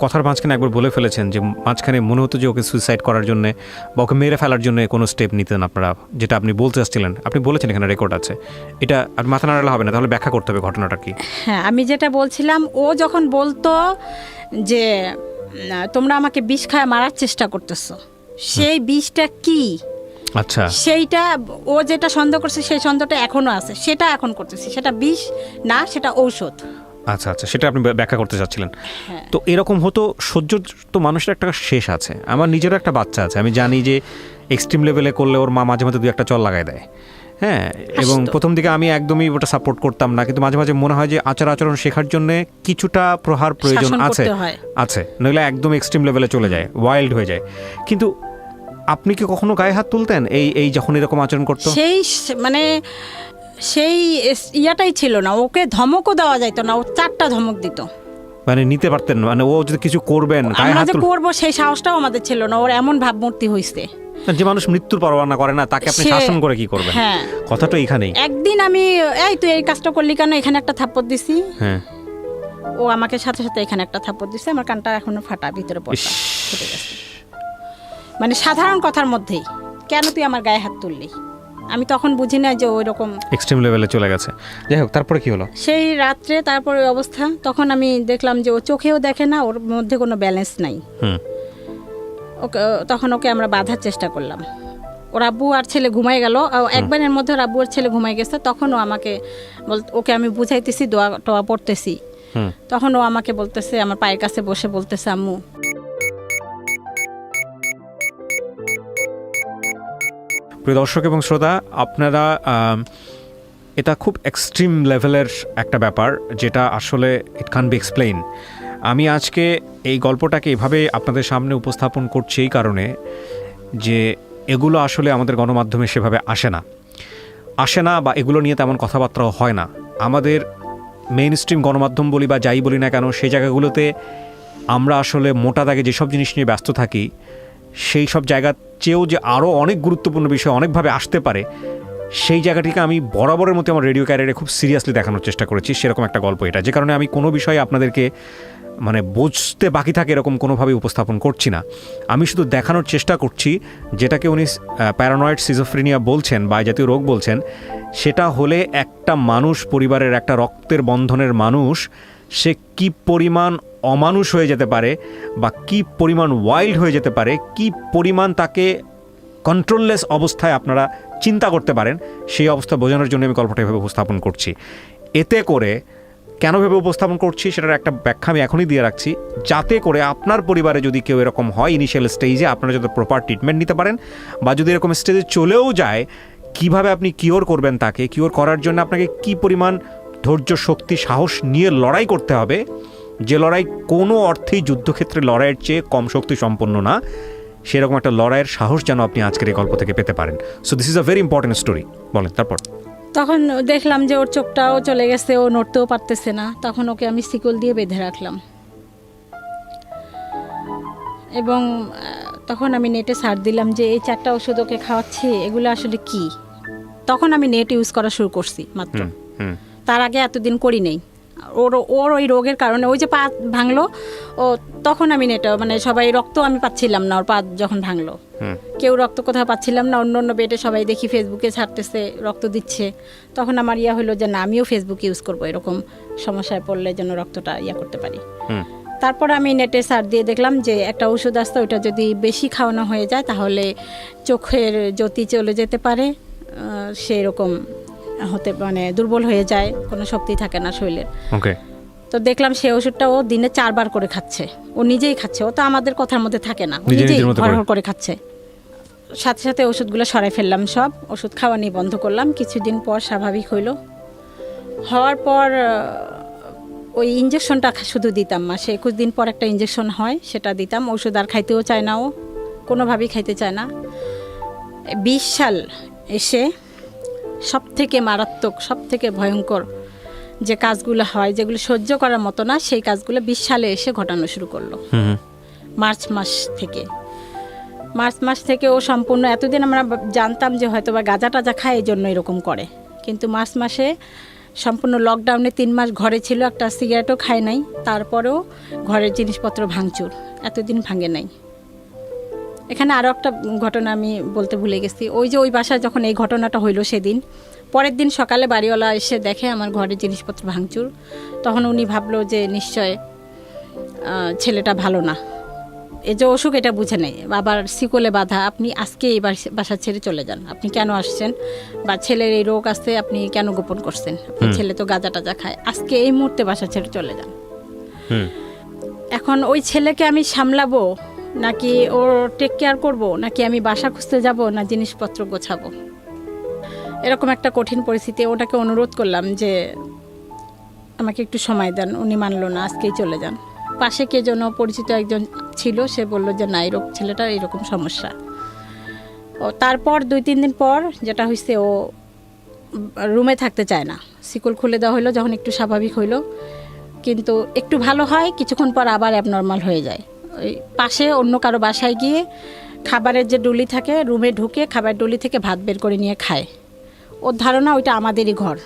Speaker 2: কথার মাঝখানে একবার বলে ফেলেছেন যে মাঝখানে মনে হতো যে ওকে সুইসাইড করার জন্য বা ওকে মেরে ফেলার জন্য কোনো স্টেপ নিতেন আপনারা, যেটা আপনি বলতে চাচ্ছিলেন, আপনি বলেছেন, এখানে রেকর্ড আছে। এটা আর মাথা নাড়ালে হবে না, তাহলে ব্যাখ্যা করতে হবে ঘটনাটা কি।
Speaker 3: হ্যাঁ, আমি যেটা বলছিলাম, ও যখন বলতো যে তোমরা আমাকে বিষ খায় মারার চেষ্টা করতেছো, সেই বিষটা কি,
Speaker 2: আচ্ছা,
Speaker 3: সেইটা ও যেটা সন্দেহ করছে সেই সন্দেহটা এখনো আছে, সেটা এখন করতেছি, সেটা বিষ না, সেটা ঔষধ।
Speaker 2: আচ্ছা আচ্ছা, সেটা আপনি ব্যাখ্যা করতে চাচ্ছিলেন।
Speaker 3: হ্যাঁ।
Speaker 2: তো এরকম হতো, সহ্য তো মানুষের একটা শেষ আছে। আমার নিজেরও একটা বাচ্চা আছে, আমি জানি যে এক্সট্রিম লেভেলে করলে ওর মা মাঝে মাঝে দু একটা চল লাগাই দেয়। হ্যাঁ, এবং প্রথম দিকে আমি একদমই ওটা সাপোর্ট করতাম না, কিন্তু মাঝে মাঝে মনে হয় যে আচরণ শেখার জন্য কিছুটা প্রহার প্রয়োজন আছে, নইলে একদম এক্সট্রিম লেভেলে চলে যায়, ওয়াইল্ড হয়ে যায়। কিন্তু আপনি কি কখনো গায়ে হাত তুলতেন এই যখন এরকম আচরণ করতো?
Speaker 3: সেই ইয়াটাই ছিল না, ওকে ধমকও দেওয়া যাইতো না, ও 4টা ধমক দিত।
Speaker 2: মানে নিতে পারতেন, মানে ও যদি কিছু করবেন
Speaker 3: আমরা যে করবো সেই সাহসটাও আমাদের ছিল না। ওর এমন ভাবমূর্তি হইছে,
Speaker 2: যে মানুষ মৃত্যুর পরোয়া করে না, তাকে আপনি শাসন করে কি করবেন?
Speaker 3: হ্যাঁ,
Speaker 2: কথাটা এখানেই।
Speaker 3: একদিন আমি, এই তুই এই কাজটা করলি কেন, এখানে একটা থাপ্পড় দিছি।
Speaker 2: হ্যাঁ,
Speaker 3: ও আমাকে সাথে সাথে এখানে একটা থাপ্পড় দিছে, আমার কানটা এখনো ফাটা, ভিতরে পড়া ফুটে গেছে। মানে সাধারণ কথার মধ্যেই, কেন তুই আমার গায়ে হাত তুললি, আমি তখন বুঝি না যে ওই রকম
Speaker 2: এক্সট্রিম লেভেলে চলে গেছে। যাই হোক, তারপরে কি হলো?
Speaker 3: সেই রাত্রে তারপরে অবস্থা, তখন আমি দেখলাম যে ও চোখেও দেখে না, ওর মধ্যে কোনো ব্যালেন্স নাই। ওকে তখন ওকে আমরা বাঁধার চেষ্টা করলাম। ওর আব্বু আর ছেলে ঘুমাই গেল, একবারের মধ্যে ওর আব্বু আর ছেলে ঘুমাই গেছে। তখন ও আমাকে ওকে আমি বুঝাইতেছি, দোয়া টোয়া পড়তেছি, তখন ও আমাকে বলতেছে, আমার পায়ের কাছে বসে বলতেছে, আম্মু।
Speaker 2: প্রিয় দর্শক এবং শ্রোতা, আপনারা, এটা খুব এক্সট্রিম লেভেলের একটা ব্যাপার, যেটা আসলে ইট ক্যান বি এক্সপ্লেইন। আমি আজকে এই গল্পটাকে এভাবে আপনাদের সামনে উপস্থাপন করছি এই কারণে যে এগুলো আসলে আমাদের গণমাধ্যমে সেভাবে আসে না, বা এগুলো নিয়ে তেমন কথাবার্তাও হয় না। আমাদের মেইন স্ট্রিম গণমাধ্যম বলি বা যাই বলি না কেন, সেই জায়গাগুলোতে আমরা আসলে মোটা দাগে যেসব জিনিস নিয়ে ব্যস্ত থাকি, সেই সব জায়গার চেয়েও যে আরও অনেক গুরুত্বপূর্ণ বিষয় অনেকভাবে আসতে পারে, সেই জায়গাটিকে আমি বরাবরের মতো আমার রেডিও ক্যারিয়ারে খুব সিরিয়াসলি দেখানোর চেষ্টা করেছি। সেরকম একটা গল্প এটা, যে কারণে আমি কোনো বিষয়ে আপনাদেরকে মানে বুঝতে বাকি থাকে এরকম কোনোভাবেই উপস্থাপন করছি না। আমি শুধু দেখানোর চেষ্টা করছি, যেটাকে উনি প্যারানয়েড সিজোফ্রেনিয়া বলছেন বা জাতীয় রোগ বলছেন, সেটা হলে একটা মানুষ, পরিবারের একটা রক্তের বন্ধনের মানুষ, সে কি পরিমাণ অমানুষ হয়ে যেতে পারে, বা কি পরিমাণ ওয়াইল্ড হয়ে যেতে পারে, কি পরিমাণ তাকে কন্ট্রোললেস অবস্থায় আপনারা চিন্তা করতে পারেন, সেই অবস্থা বোঝানোর জন্য আমি গল্পটা এভাবে উপস্থাপন করছি। এতে করে কেন ভেবে উপস্থাপন করছি সেটার একটা ব্যাখ্যা আমি এখনই দিয়ে রাখছি, যাতে করে আপনার পরিবারে যদি কেউ এরকম হয় ইনিশিয়াল স্টেজে, আপনারা যাতে প্রপার ট্রিটমেন্ট নিতে পারেন, বা যদি এরকম স্টেজে চলেও যায়, কিভাবে আপনি কিওর করবেন, তাকে কিওর করার জন্য আপনাকে কি পরিমাণ ধৈর্য, শক্তি, সাহস নিয়ে লড়াই করতে হবে, যে লড়াই কোনো অর্থেই যুদ্ধক্ষেত্রে লড়াইয়ের চেয়ে কম শক্তি সম্পন্ন না, সেরকম একটা লড়াইয়ের সাহস যেন আপনি আজকের এই গল্প থেকে পেতে পারেন। So this is a very important story. বলেন তারপর।
Speaker 3: তখন দেখলাম যে ওর চোখটাও চলে গেছে, ও নড়তেও পারতেছে না। তখন ওকে আমি শিকল দিয়ে বেঁধে রাখলাম এবং তখন আমি নেটে সার্চ দিলাম যে এই 4টা ওষুধ ওকে খাওয়াচ্ছি, এগুলো আসলে কি। তখন আমি নেট ইউজ করা শুরু করছি মাত্র, তার আগে এতদিন করি নেই। ওর ওই রোগের কারণে ওই যে পা ভাঙলো, ও তখন আমি নেটে মানে সবাই রক্ত আমি পাচ্ছিলাম না, ওর পা যখন ভাঙলো কেউ রক্ত কোথাও পাচ্ছিলাম না। অন্য অন্য বেডে সবাই দেখি ফেসবুকে ছাড়তেছে রক্ত দিচ্ছে, তখন আমার হলো যে না, আমিও ফেসবুক ইউজ করবো, এরকম সমস্যায় পড়লে যেন রক্তটা করতে পারি। তারপর আমি নেটে সার্চ দিয়ে দেখলাম যে একটা ওষুধ আসতো, ওইটা যদি বেশি খাওয়ানো হয়ে যায় তাহলে চোখের জ্যোতি চলে যেতে পারে, সেই রকম হতে মানে দুর্বল হয়ে যায়, কোনো শক্তি থাকে না শরীরের।
Speaker 2: ওকে।
Speaker 3: তো দেখলাম সেই ওষুধটা ও দিনে 4 বার করে খাচ্ছে, ও নিজেই খাচ্ছে, ও তো আমাদের কথার মধ্যে থাকে না, ও নিজেই ঘর করে খাচ্ছে। সাথে সাথে ওষুধগুলো সরাই ফেললাম, সব ওষুধ খাওয়া নিয়ে বন্ধ করলাম। কিছুদিন পর স্বাভাবিক হইলো, হওয়ার পর ওই ইঞ্জেকশনটা শুধু দিতাম, মাসে 21 দিন পর একটা ইঞ্জেকশন হয়, সেটা দিতাম। ওষুধ আর খাইতেও চায় না, ও কোনোভাবেই খাইতে চায় না। 20 সাল এসে সব থেকে মারাত্মক, সব থেকে ভয়ঙ্কর যে কাজগুলো হয়, যেগুলো সহ্য করার মতো না, সেই কাজগুলো 20 সালে এসে ঘটানো শুরু করলো। মার্চ মাস থেকে ও সম্পূর্ণ, এতদিন আমরা জানতাম যে হয়তো বা গাঁজা টাজা খায় এই জন্য এরকম করে, কিন্তু মার্চ মাসে সম্পূর্ণ লকডাউনে 3 মাস ঘরে ছিল, একটা সিগারেটও খায় নাই, তারপরেও ঘরের জিনিসপত্র ভাঙচুর, এতদিন ভাঙে নাই। এখানে আরও একটা ঘটনা আমি বলতে ভুলে গেছি। ওই যে ওই বাসায় যখন এই ঘটনাটা হইলো, সেদিন পরের দিন সকালে বাড়িওয়ালা এসে দেখে আমার ঘরের জিনিসপত্র ভাঙচুর। তখন উনি ভাবলো যে নিশ্চয় ছেলেটা ভালো না, এই যে অসুখ এটা বুঝে নেই, আবার শিকলে বাঁধা, আপনি আজকে এই বাসা ছেড়ে চলে যান, আপনি কেন আসছেন, বা ছেলের এই রোগ আছে আপনি কেন গোপন করছেন, আপনার ছেলে তো গাঁজা টাজা খায়, আজকে এই মুহূর্তে বাসা ছেড়ে চলে যান। এখন ওই ছেলেকে আমি সামলাবো নাকি ওর টেক কেয়ার করবো, নাকি আমি বাসা খুঁজতে যাব, না জিনিসপত্র গোছাবো, এরকম একটা কঠিন পরিস্থিতি। ওটাকে অনুরোধ করলাম যে আমাকে একটু সময় দেন, উনি মানলো না, আজকেই চলে যান। পাশে কে যেন পরিচিত একজন ছিল, সে বলল যে না, এরকম ছেলেটার এরকম সমস্যা। ও তারপর 2-3 দিন পর যেটা হয়েছে, ও রুমে থাকতে চায় না, শিকল খুলে দেওয়া হলো যখন একটু স্বাভাবিক হইলো, কিন্তু একটু ভালো হয়, কিছুক্ষণ পর আবার অ্যাবনর্মাল হয়ে যায়। ওই পাশে অন্য কারো বাসায় গিয়ে খাবারের যে ডুলি থাকে, রুমে ঢুকে খাবার ডুলি থেকে ভাত বের করে নিয়ে খায়। ওর ধারণা ওইটা আমাদেরই ঘর,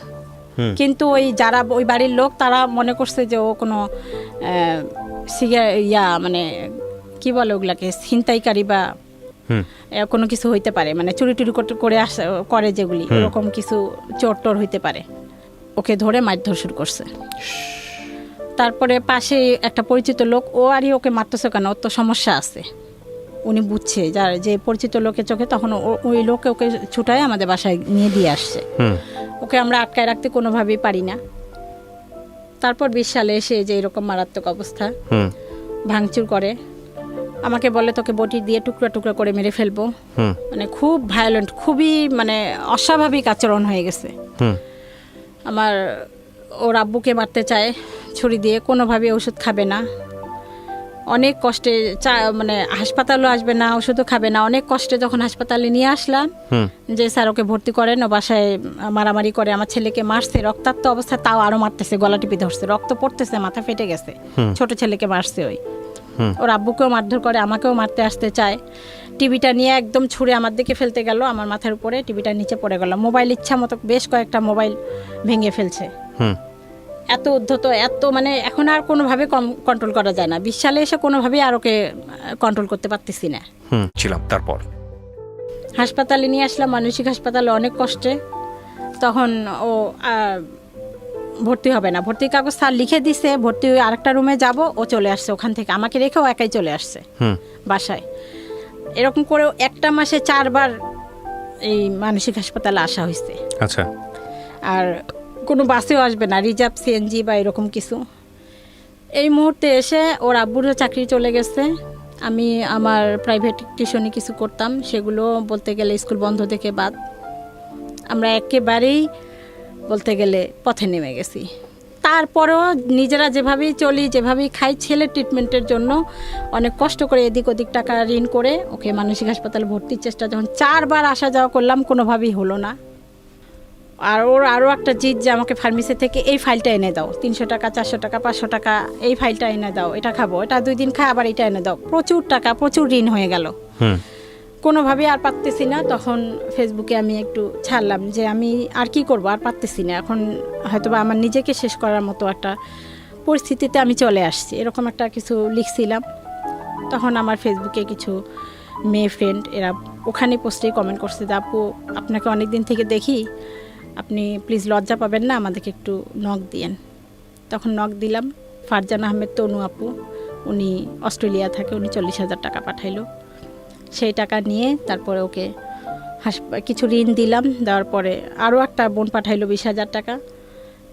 Speaker 3: কিন্তু ওই যারা ওই বাড়ির লোক তারা মনে করছে যে ও কোনো মানে কি বলে ওগুলাকে, ছিনতাইকারী বা কোনো কিছু হইতে পারে, মানে চুরি টুরি করে যেগুলি, ওরকম কিছু চোর টোর হইতে পারে। ওকে ধরে মারধর শুরু করছে। তারপরে পাশে একটা পরিচিত লোক, ও আরই ওকে মারতেছে কেন, ওর তো সমস্যা আছে, উনি বুঝছে, যার যে পরিচিত লোকের চোখে, তখন ওই লোকে ওকে ছুটায় আমাদের বাসায় নিয়ে দিয়ে আসছে। ওকে আমরা আটকায় রাখতে কোনোভাবেই পারি না। তারপর 20 সালে এসে যে এরকম মারাত্মক অবস্থা, ভাঙচুর করে, আমাকে বলে তোকে বটি দিয়ে টুকরা টুকরা করে মেরে ফেলবো, মানে খুব ভায়োলেন্ট, খুবই মানে অস্বাভাবিক আচরণ হয়ে গেছে। আমার ওর আব্বুকে মারতে চায় ছুরি দিয়ে, কোনোভাবে ওষুধ খাবে না, অনেক কষ্টে মানে হাসপাতালও আসবে না, ওষুধও খাবে না। অনেক কষ্টে যখন হাসপাতালে নিয়ে আসলাম যে স্যার ওকে ভর্তি করেন, ও বাসায় মারামারি করে, আমার ছেলেকে মারছে রক্তাক্ত অবস্থা, তাও আরো মারতেছে, গলা টিপে ধরছে, রক্ত পড়তেছে, মাথা ফেটে গেছে, ছোট ছেলেকে মারছে। ওর আব্বুকেও মারধর করে, আমাকেও মারতে আসতে চায়। টিভিটা নিয়ে একদম ছুঁড়ে আমার দিকে ফেলতে গেল, আমার মাথার উপরে টিভিটা নিচে পড়ে গেল। মোবাইল ইচ্ছা মতো বেশ কয়েকটা মোবাইল ভেঙে ফেলছে। এত উদ্ধত, এত মানে এখন আর কোনোভাবে কন্ট্রোল করা যায় না। 20 সালে এসে কোনোভাবেই আর ওকে কন্ট্রোল করতে পারতেছি না।
Speaker 2: ছিলাম তারপর
Speaker 3: হাসপাতালে নিয়ে আসলাম, মানসিক হাসপাতালে, অনেক কষ্টে। তখন ও ভর্তি হবে না, ভর্তির কাগজ স্যার লিখে দিছে, ভর্তি হয়ে আরেকটা রুমে যাব, ও চলে আসছে ওখান থেকে, আমাকে রেখেও একাই চলে আসছে বাসায়। এরকম করে একটা মাসে 4 বার এই মানসিক হাসপাতালে আসা হয়েছে।
Speaker 2: আচ্ছা।
Speaker 3: আর কোনো বাসেও আসবে না, রিজার্ভ সিএনজি বা এরকম কিছু। এই মুহূর্তে এসে ওর আব্বুরও চাকরি চলে গেছে। আমি আমার প্রাইভেট টিউশনি কিছু করতাম, সেগুলো বলতে গেলে স্কুল বন্ধ থেকে বাদ। আমরা একেবারেই বলতে গেলে পথে নেমে গেছি। তারপরেও নিজেরা যেভাবেই চলি, যেভাবেই খাই, ছেলের ট্রিটমেন্টের জন্য অনেক কষ্ট করে এদিক ওদিক টাকা ঋণ করে ওকে মানসিক হাসপাতালে ভর্তির চেষ্টা, যখন 4 বার আসা যাওয়া করলাম, কোনোভাবেই হলো না। আর ওর আরও একটা জিদ যে আমাকে ফার্মেসি থেকে এই ফাইলটা এনে দাও, 300 টাকা 400 টাকা 500 টাকা, এই ফাইলটা এনে দাও, এটা খাবো, এটা 2 দিন খাই, আবার এটা এনে দাও। প্রচুর টাকা, প্রচুর ঋণ হয়ে গেল। কোনোভাবেই আর পারতেছি না। তখন ফেসবুকে আমি একটু ছাড়লাম যে আমি আর কি করব, আর পারতেছি না, এখন হয়তোবা আমার নিজেকে শেষ করার মতো একটা পরিস্থিতিতে আমি চলে আসছি, এরকম একটা কিছু লিখছিলাম। তখন আমার ফেসবুকে কিছু মেয়ে ফ্রেন্ড এরা ওখানে পোস্টেই কমেন্ট করছে যে আপু আপনাকে অনেক দিন থেকে দেখি, আপনি প্লিজ লজ্জা পাবেন না, আমাদেরকে একটু নক দিয়েন। তখন নক দিলাম। ফারজানা আহমেদ তনু আপু, উনি অস্ট্রেলিয়া থাকে, উনি 40,000 টাকা পাঠাইলো। সেই টাকা নিয়ে তারপরে ওকে কিছু ঋণ দিলাম, দেওয়ার পরে আরও একটা বোন পাঠাইলো 20,000 টাকা।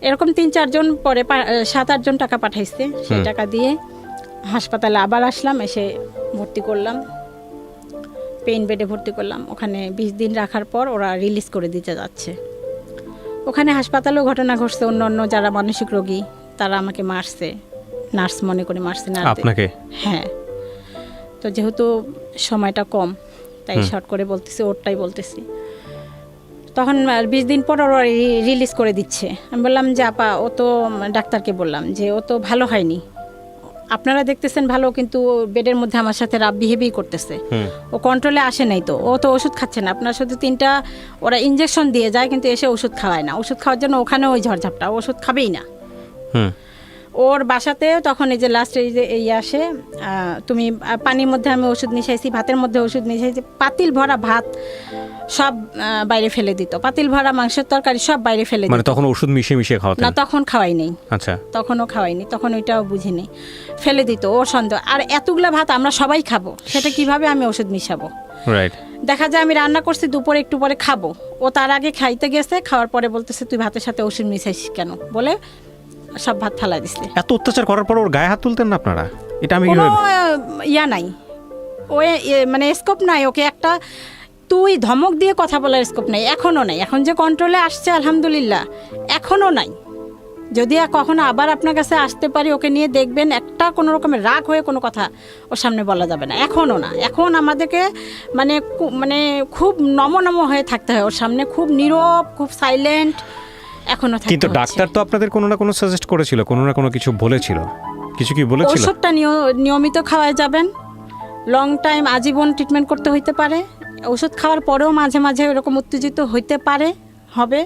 Speaker 3: এরকম 3-4 জন, পরে 7-8 জন টাকা পাঠাইছে। সেই টাকা দিয়ে হাসপাতালে আবার আসলাম, এসে ভর্তি করলাম, পেইন বেডে ভর্তি করলাম। ওখানে 20 দিন রাখার পর ওরা রিলিজ করে দিতে যাচ্ছে। ওখানে হাসপাতালেও ঘটনা ঘটছে, অন্য যারা মানসিক রোগী তারা আমাকে মারছে, নার্স মনে করে মারছে। না
Speaker 2: আপনাকে?
Speaker 3: হ্যাঁ। তো যেহেতু সময়টা কম, তাই শর্ট করে বলতেছি, ওরটাই বলতেছি। তখন 20 দিন পর ওরা রিলিজ করে দিচ্ছে। আমি বললাম যে আপা, ও তো, ডাক্তারকে বললাম যে ও তো ভালো হয়নি, আপনারা দেখতেছেন ভালো, কিন্তু বেডের মধ্যে আমার সাথে রাব বিহেভই করতেছে, ও কন্ট্রোলে আসে নাই, তো ও তো ওষুধ খাচ্ছে না, আপনার শুধু 3টা ওরা ইঞ্জেকশন দিয়ে যায়, কিন্তু এসে ওষুধ খাওয়ায় না। ওষুধ খাওয়ার জন্য ওখানে ওই ঝড়ঝাপটা, ওষুধ খাবেই না। ওর বাসাতে তখন এই যে লাস্টে এই যে এই আসে, তুমি পানির মধ্যে আমি ওষুধ মিশাইছি, ভাতের মধ্যে ওষুধ মিশাইছি, পাতিল ভরা ভাত সব বাইরে ফেলে দিত, পাতিল ভরা মাংসের তরকারি সব বাইরে ফেলে দিত।
Speaker 2: মানে তখন ওষুধ মিশিয়ে খাওয়াতেন?
Speaker 3: না, তখন খাওয়াই নেই।
Speaker 2: আচ্ছা।
Speaker 3: তখনও খাওয়াইনি, তখন ওইটাও বুঝিনি, ফেলে দিত ওর সন্দেহ। আর এতগুলা ভাত আমরা সবাই খাবো, সেটা কিভাবে আমি ওষুধ মিশাবো?
Speaker 2: রাইট।
Speaker 3: দেখা যায় আমি রান্না করছি, দুপুরে একটু পরে খাবো, ও তার আগে খাইতে গেছে, খাওয়ার পরে বলতেছে তুই ভাতের সাথে ওষুধ মিশাইছিস কেন, বলে সব ভাত ফালাই দিচ্ছে।
Speaker 2: এত অত্যাচার করার পর ওর গায়ে হাত তুলতেন না আপনারা? এটা আমি
Speaker 3: কোনো ইয়া নাই, ও মানে স্কোপ নাই ওকে একটা তুই ধমক দিয়ে কথা বলার স্কোপ নাই, এখনও নাই। এখন যে কন্ট্রোলে আসছে আলহামদুলিল্লাহ, এখনও নাই। যদি কখনো আবার আপনার কাছে আসতে পারি, ওকে নিয়ে দেখবেন একটা কোনো রকমের রাগ হয়ে কোনো কথা ওর সামনে বলা যাবে না, এখনও না। এখন আমাদেরকে মানে খুব নম হয়ে থাকতে হয় ওর সামনে, খুব নীরব, খুব সাইলেন্ট এখনো থাকতে।
Speaker 2: কিন্তু ডাক্তার তো আপনাদের কোনো না কোনো সাজেস্ট করেছিল, কোনো না কোনো কিছু বলেছিল, কিছু কি বলেছিল?
Speaker 3: ওষুধটা নিয়মিত খাওয়ায় যাবেন, লং টাইম আজীবন ট্রিটমেন্ট করতে হইতে পারে। ওষুধ খাওয়ার পরেও মাঝে মাঝে এরকম উত্তেজিত হইতে পারে, হবে।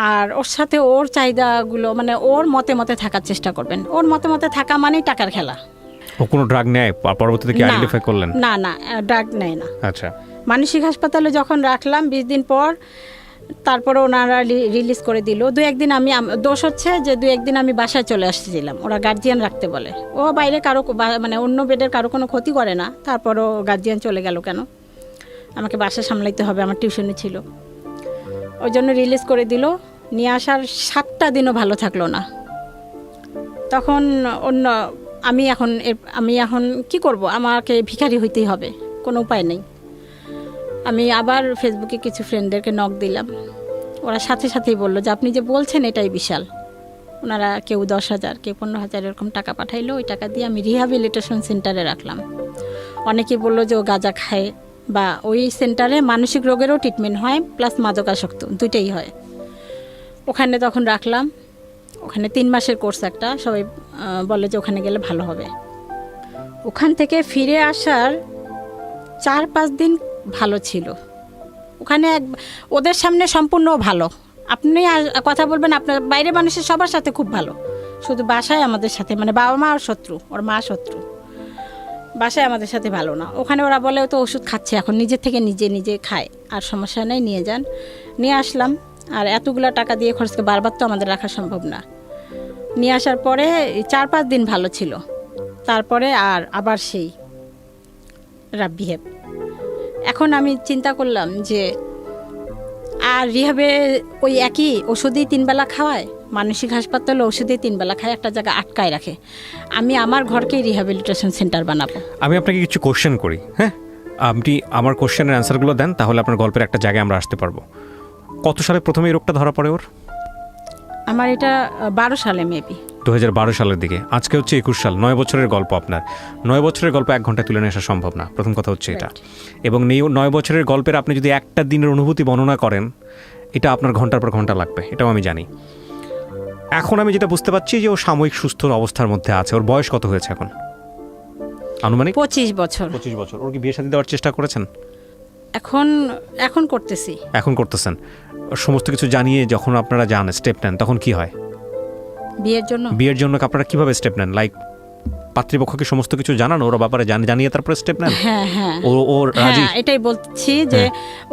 Speaker 3: আর ওর সাথে ওর চাহিদাগুলো, মানে ওর মতে থাকার চেষ্টা করবেন। ওর মতে থাকা মানেই টাকার খেলা।
Speaker 2: ও কোনো ড্রাগ নেয় পরবর্তীতে কি আইডেন্টিফাই করলেন?
Speaker 3: না, ড্রাগ নেয় না।
Speaker 2: আচ্ছা।
Speaker 3: মানসিক হাসপাতালে যখন রাখলাম 20 দিন পর, তারপরে ওনারা রিলিজ করে দিল। 2-1 দিন আমি, দোষ হচ্ছে যে 2-1 দিন আমি বাসায় চলে আসছিলাম, ওরা গার্জিয়ান রাখতে বলে। ও বাইরে কারো, মানে অন্য বেডের কারো কোনো ক্ষতি করে না, তারপরও গার্জিয়ান চলে গেল কেন? আমাকে বাসা সামলাইতে হবে, আমার টিউশনি ছিল, ওই জন্য রিলিজ করে দিল। নিয়ে আসার 7টা দিনও ভালো থাকলো না। তখন আমি এখন কি করব? আমাকে ভিখারি হইতেই হবে, কোনো উপায় নেই। আমি আবার ফেসবুকে কিছু ফ্রেন্ডদেরকে নক দিলাম, ওরা সাথেই বললো যে আপনি যে বলছেন এটাই বিশাল। ওনারা কেউ 10,000, কেউ 15,000 এরকম টাকা পাঠাইলো। ওই টাকা দিয়ে আমি রিহ্যাবিলিটেশন সেন্টারে রাখলাম। অনেকেই বললো যে ও গাঁজা খায়, বা ওই সেন্টারে মানসিক রোগেরও ট্রিটমেন্ট হয়, প্লাস মাদকাসক্ত, দুইটাই হয়। ওখানে তখন রাখলাম। ওখানে 3 মাসের কোর্স একটা, সবাই বলে যে ওখানে গেলে ভালো হবে। ওখান থেকে ফিরে আসার 4-5 দিন ভালো ছিল। ওখানে ওদের সামনে সম্পূর্ণ ভালো, আপনি কথা বলবেন, আপনার বাইরে মানুষের সবার সাথে খুব ভালো, শুধু বাসায় আমাদের সাথে, মানে বাবা মা আর শত্রু, ওর মা শত্রু, বাসায় আমাদের সাথে ভালো না। ওখানে ওরা বলে ও তো ওষুধ খাচ্ছে, এখন নিজে থেকে নিজে খায়, আর সমস্যা নেই, নিয়ে যান। নিয়ে আসলাম। আর এতগুলা টাকা দিয়ে খরচকে বারবার তো আমাদের রাখা সম্ভব না। নিয়ে আসার পরে 4-5 দিন ভালো ছিল, তারপরে আবার সেই রাব বিহেভ। এখন আমি চিন্তা করলাম যে আর রিহাবে ওই একই ওষুধেই 3 বেলা খাওয়ায়, মানসিক হাসপাতালে ওষুধেই 3 বেলা খায়, একটা জায়গায় আটকায় রাখে। আমি আমার ঘরকেই রিহ্যাবিলিটেশন সেন্টার বানাবো।
Speaker 2: আমি আপনাকে কিছু কোশ্চেন করি, হ্যাঁ? আপনি আমার কোশ্চেনের অ্যান্সারগুলো দেন, তাহলে আপনার গল্পের একটা জায়গায় আমরা আসতে পারবো। কত সালে প্রথমে এই রোগটা ধরা পড়ে ওর?
Speaker 3: আমার এটা 12 সালে মেবি,
Speaker 2: 2012 সালের দিকে। আজকে হচ্ছে 21 সাল, 9 বছরের গল্প আপনার। 9 বছরের গল্প 1 ঘন্টায় তুলে নিয়ে আসা সম্ভব না, প্রথম কথা হচ্ছে এটা। এবং 9 বছরের গল্পের আপনি যদি একটা দিনের অনুভূতি বর্ণনা করেন, এটা আপনার ঘন্টার পর ঘন্টা লাগবে, এটাও আমি জানি। এখন আমি যেটা বুঝতে পারছি যে ও সাময়িক সুস্থ অবস্থার মধ্যে আছে। ওর বয়স কত হয়েছে এখন আনুমানিক?
Speaker 3: 25 বছর।
Speaker 2: 25 বছর। ওর কি বিয়ে শাদী দেওয়ার চেষ্টা করেছেন?
Speaker 3: এখন করতেছি।
Speaker 2: এখন করতেছেন। সমস্ত কিছু জানিয়ে যখন আপনারা যান স্টেপ নেন তখন কি হয়? বিয়ের জন্য আপনারা কিভাবে স্টেপ নেন? লাইক পাত্রীপক্ষকে সমস্ত কিছু জানান, ওর ব্যাপারে জানিয়ে তারপরে স্টেপ নেন?
Speaker 3: হ্যাঁ হ্যাঁ
Speaker 2: ও রাজি?
Speaker 3: এটাই বলছি যে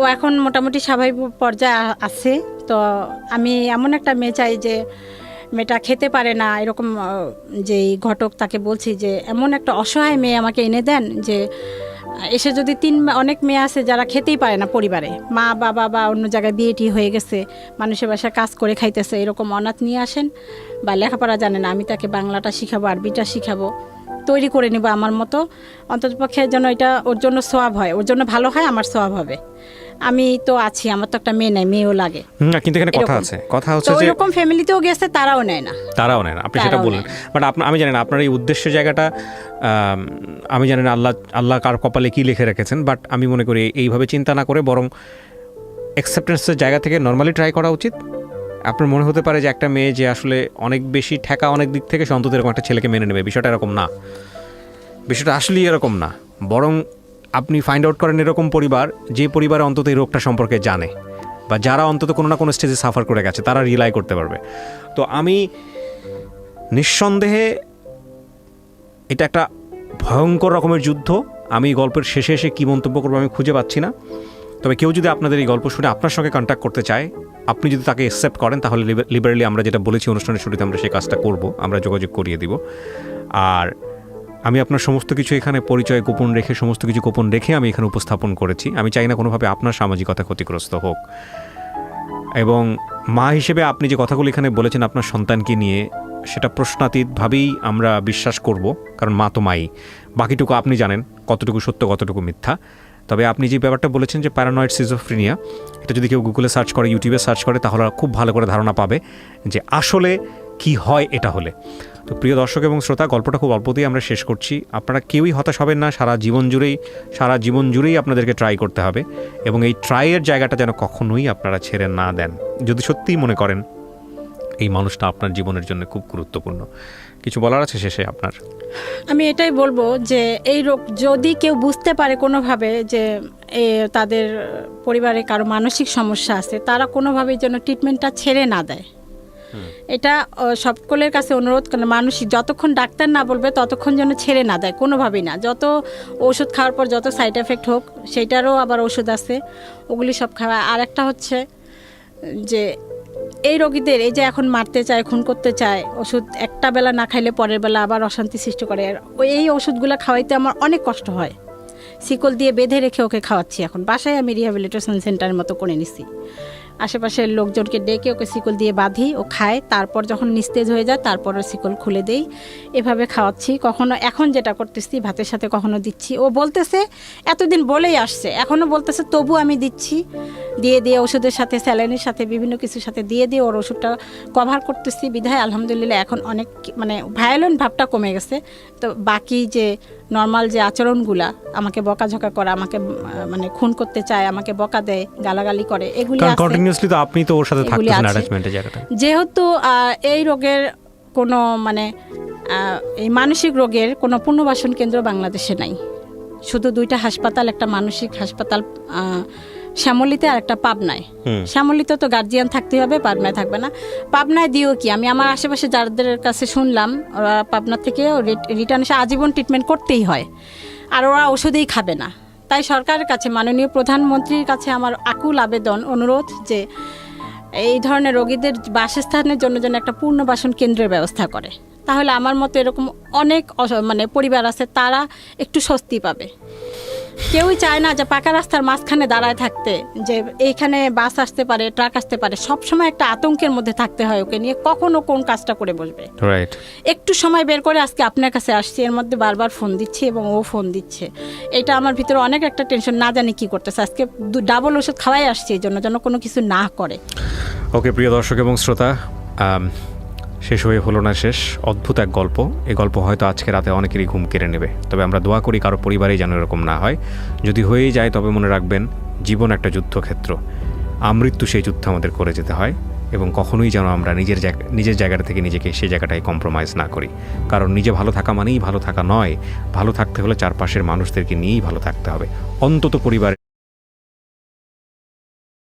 Speaker 3: ও এখন মোটামুটি স্বাভাবিক পর্যায়ে আছে। তো আমি এমন একটা মেয়ে চাই যে মেয়েটা খেতে পারে না, এরকম যেই ঘটক তাকে বলছি যে এমন একটা অসহায় মেয়ে আমাকে এনে দেন যে এসে যদি অনেক মেয়ে আছে যারা খেতেই পারে না পরিবারে, মা বাবা বা অন্য জায়গায় বিয়েটি হয়ে গেছে, মানুষের বাসায় কাজ করে খাইতেছে, এরকম অনাথ নিয়ে আসেন বা লেখাপড়া জানে না, আমি তাকে বাংলাটা শিখাবো, আরবিটা শিখাবো, তৈরি করে নেব আমার মতো। অন্ততপক্ষে যেন এটা ওর জন্য সোয়াব হয়, ওর জন্য ভালো হয়, আমার সোয়াব হবে। আমি তো আছি, আমার তো একটা মেয়ে নাই, মেয়েও লাগে।
Speaker 2: কিন্তু এখানে কথা হচ্ছে যে
Speaker 3: এরকম ফ্যামিলিতেও গেছে, তারাও নেয় না।
Speaker 2: আপনি সেটা বললেন, বাট আমি জানি না আপনার এই উদ্দেশ্যের জায়গাটা, আমি জানি না আল্লাহ কার কপালে কি লিখে রেখেছেন, বাট আমি মনে করি এইভাবে চিন্তা না করে বরং অ্যাকসেপ্টেন্সের জায়গা থেকে নর্মালি ট্রাই করা উচিত। আপনার মনে হতে পারে যে একটা মেয়ে যে আসলে অনেক বেশি ঠেকা অনেক দিক থেকে, সে অন্তত এরকম একটা ছেলেকে মেনে নেবে, বিষয়টা এরকম না। বিষয়টা আসলেই এরকম না, বরং আপনি ফাইন্ড আউট করেন এরকম পরিবার, যে পরিবারে অন্তত এই রোগটা সম্পর্কে জানে বা যারা অন্তত কোনো না কোনো স্টেজে সাফার করে গেছে, তারা রিলাই করতে পারবে। তো আমি নিঃসন্দেহে এটা একটা ভয়ঙ্কর রকমের যুদ্ধ। আমি গল্পের শেষে এসে কী মন্তব্য করবো আমি খুঁজে পাচ্ছি না। তবে কেউ যদি আপনাদের এই গল্প শুনে আপনার সঙ্গে কন্ট্যাক্ট করতে চায়, আপনি যদি তাকে অ্যাকসেপ্ট করেন, তাহলে লিবারেলি আমরা যেটা বলেছি অনুষ্ঠানের শুরুতে, আমরা সেই কাজটা করব, আমরা যোগাযোগ করিয়ে দিব। আর আমি আপনার সমস্ত কিছু এখানে পরিচয় গোপন রেখে, সমস্ত কিছু গোপন রেখে আমি এখানে উপস্থাপন করেছি। আমি চাই না কোনোভাবে আপনার সামাজিকতা ক্ষতিগ্রস্ত হোক। এবং মা হিসেবে আপনি যে কথাগুলো এখানে বলেছেন আপনার সন্তানকে নিয়ে, সেটা প্রশ্নাতীতভাবেই আমরা বিশ্বাস করব, কারণ মা তো মাই। বাকিটুকু আপনি জানেন কতটুকু সত্য কতটুকু মিথ্যা। তবে আপনি যে ব্যাপারটা বলেছেন যে প্যারানয়েড সিজোফ্রেনিয়া, এটা যদি কেউ গুগলে সার্চ করে, ইউটিউবে সার্চ করে, তাহলে খুব ভালো করে ধারণা পাবে যে আসলে কি হয় এটা হলে। তো প্রিয় দর্শক এবং শ্রোতা, গল্পটা খুব অল্পতেই আমরা শেষ করছি। আপনারা কেউই হতাশ হবেন না, সারা জীবন জুড়েই আপনাদেরকে ট্রাই করতে হবে, এবং এই ট্রাইয়ের জায়গাটা যেন কখনোই আপনারা ছেড়ে না দেন, যদি সত্যিই মনে করেন এই মানুষটা আপনার জীবনের জন্য খুব গুরুত্বপূর্ণ। কিছু বলার আছে শেষে আপনার?
Speaker 3: আমি এটাই বলবো যে এই রোগ যদি কেউ বুঝতে পারে কোনোভাবে যে তাদের পরিবারে কারো মানসিক সমস্যা আছে, তারা কোনোভাবেই যেন ট্রিটমেন্টটা ছেড়ে না দেয়। এটা সকলের কাছে অনুরোধ করেন, মানসিক যতক্ষণ ডাক্তার না বলবে ততক্ষণ যেন ছেড়ে না দেয়, কোনোভাবেই না। যত ওষুধ খাওয়ার পর যত সাইড এফেক্ট হোক, সেইটারও আবার ওষুধ আছে, ওগুলি সব খাওয়া। আর একটা হচ্ছে যে এই রোগীদের এই যে এখন মারতে চায়, খুন করতে চায়, ওষুধ একটা বেলা না খাইলে পরের বেলা আবার অশান্তি সৃষ্টি করে, আর এই ওষুধগুলো খাওয়াইতে আমার অনেক কষ্ট হয়। শিকল দিয়ে বেঁধে রেখে ওকে খাওয়াচ্ছি। এখন বাসায় আমি রিহ্যাবিলিটেশন সেন্টারের মতো করে নিছি, আশেপাশের লোকজনকে ডেকে ওকে শিকল দিয়ে বাঁধি, ও খায়, তারপর যখন নিস্তেজ হয়ে যায় তারপর শিকল খুলে দেই, এভাবে খাওয়াচ্ছি। কখনো এখন যেটা করতেছি ভাতের সাথে কখনো দিচ্ছি, ও বলতেছে এতদিন বলেই আসছে, এখনও বলতেছে, তবু আমি দিচ্ছি, দিয়ে ওষুধের সাথে, স্যালাইনের সাথে, বিভিন্ন কিছুর সাথে দিয়ে ওর ওষুধটা কভার করতেছি। বিধায় আলহামদুলিল্লাহ এখন অনেক মানে ভায়োলেন্ট ভাবটা কমে গেছে। তো বাকি যে নর্মাল যে আচরণগুলা, আমাকে বকাঝকা করা, আমাকে মানে খুন করতে চায়, আমাকে বকা দেয়, গালাগালি করে, এগুলি
Speaker 2: কন্টিনিউয়াসলি। তো আপনি তো ওর সাথে থাকতেছেন অ্যাটাচমেন্টের জায়গাটা।
Speaker 3: যেহেতু এই রোগের কোনো মানে এই মানসিক রোগের কোনো পুনর্বাসন কেন্দ্র বাংলাদেশে নাই, শুধু দুইটা হাসপাতাল, একটা মানসিক হাসপাতাল শ্যামলীতে আর একটা পাবনায়। শ্যামলীতে তো গার্জিয়ান থাকতে হবে, পাবনায় থাকবে না। পাবনায় দিও কি, আমি আমার আশেপাশে যাদের কাছে শুনলাম, ওরা পাবনা থেকে রিটার্ন এসে আজীবন ট্রিটমেন্ট করতেই হয়, আর ওরা ওষুধেই খাবে না। তাই সরকারের কাছে, মাননীয় প্রধানমন্ত্রীর কাছে আমার আকুল আবেদন, অনুরোধ যে এই ধরনের রোগীদের বাসস্থানের জন্য যেন একটা পুনর্বাসন কেন্দ্রের ব্যবস্থা করে। তাহলে আমার মতো এরকম অনেক মানে পরিবার আছে, তারা একটু স্বস্তি পাবে। কেউই চায় না যে পাকা রাস্তার মাঝখানে দাঁড়ায় থাকতে, যে এইখানে বাস আসতে পারে, ট্রাক আসতে পারে, সবসময় একটা আতঙ্কের মধ্যে থাকতে হয় ওকে নিয়ে, কখনো কোন কাজটা করে বসবে। একটু সময় বের করে আজকে আপনার কাছে আসছি, এর মধ্যে বারবার ফোন দিচ্ছি এবং ও ফোন দিচ্ছে, এটা আমার ভিতরে অনেক একটা টেনশন, না জানি কি করতেছে। আজকে ডাবল ওষুধ খাওয়াই আসছি এই জন্য, যেন কোনো কিছু না করে।
Speaker 2: ওকে প্রিয় দর্শক এবং শ্রোতা, শেষ হয়ে হলো না শেষ। অদ্ভুত এক গল্প। এই গল্প হয়তো আজকে রাতে অনেকেরই ঘুম কেড়ে নেবে, তবে আমরা দোয়া করি কারো পরিবারেই যেন এরকম না হয়। যদি হয়েই যায় তবে মনে রাখবেন, জীবন একটা যুদ্ধক্ষেত্র। আমৃত্যু সেই যুদ্ধ আমাদের করে যেতে হয় এবং কখনোই যেন আমরা নিজের জায়গাটা থেকে নিজেকে সেই জায়গাটায় কম্প্রোমাইজ না করি। কারণ নিজে ভালো থাকা মানেই ভালো থাকা নয়, ভালো থাকতে হলে চারপাশের মানুষদেরকে নিয়েই ভালো থাকতে হবে, অন্তত পরিবার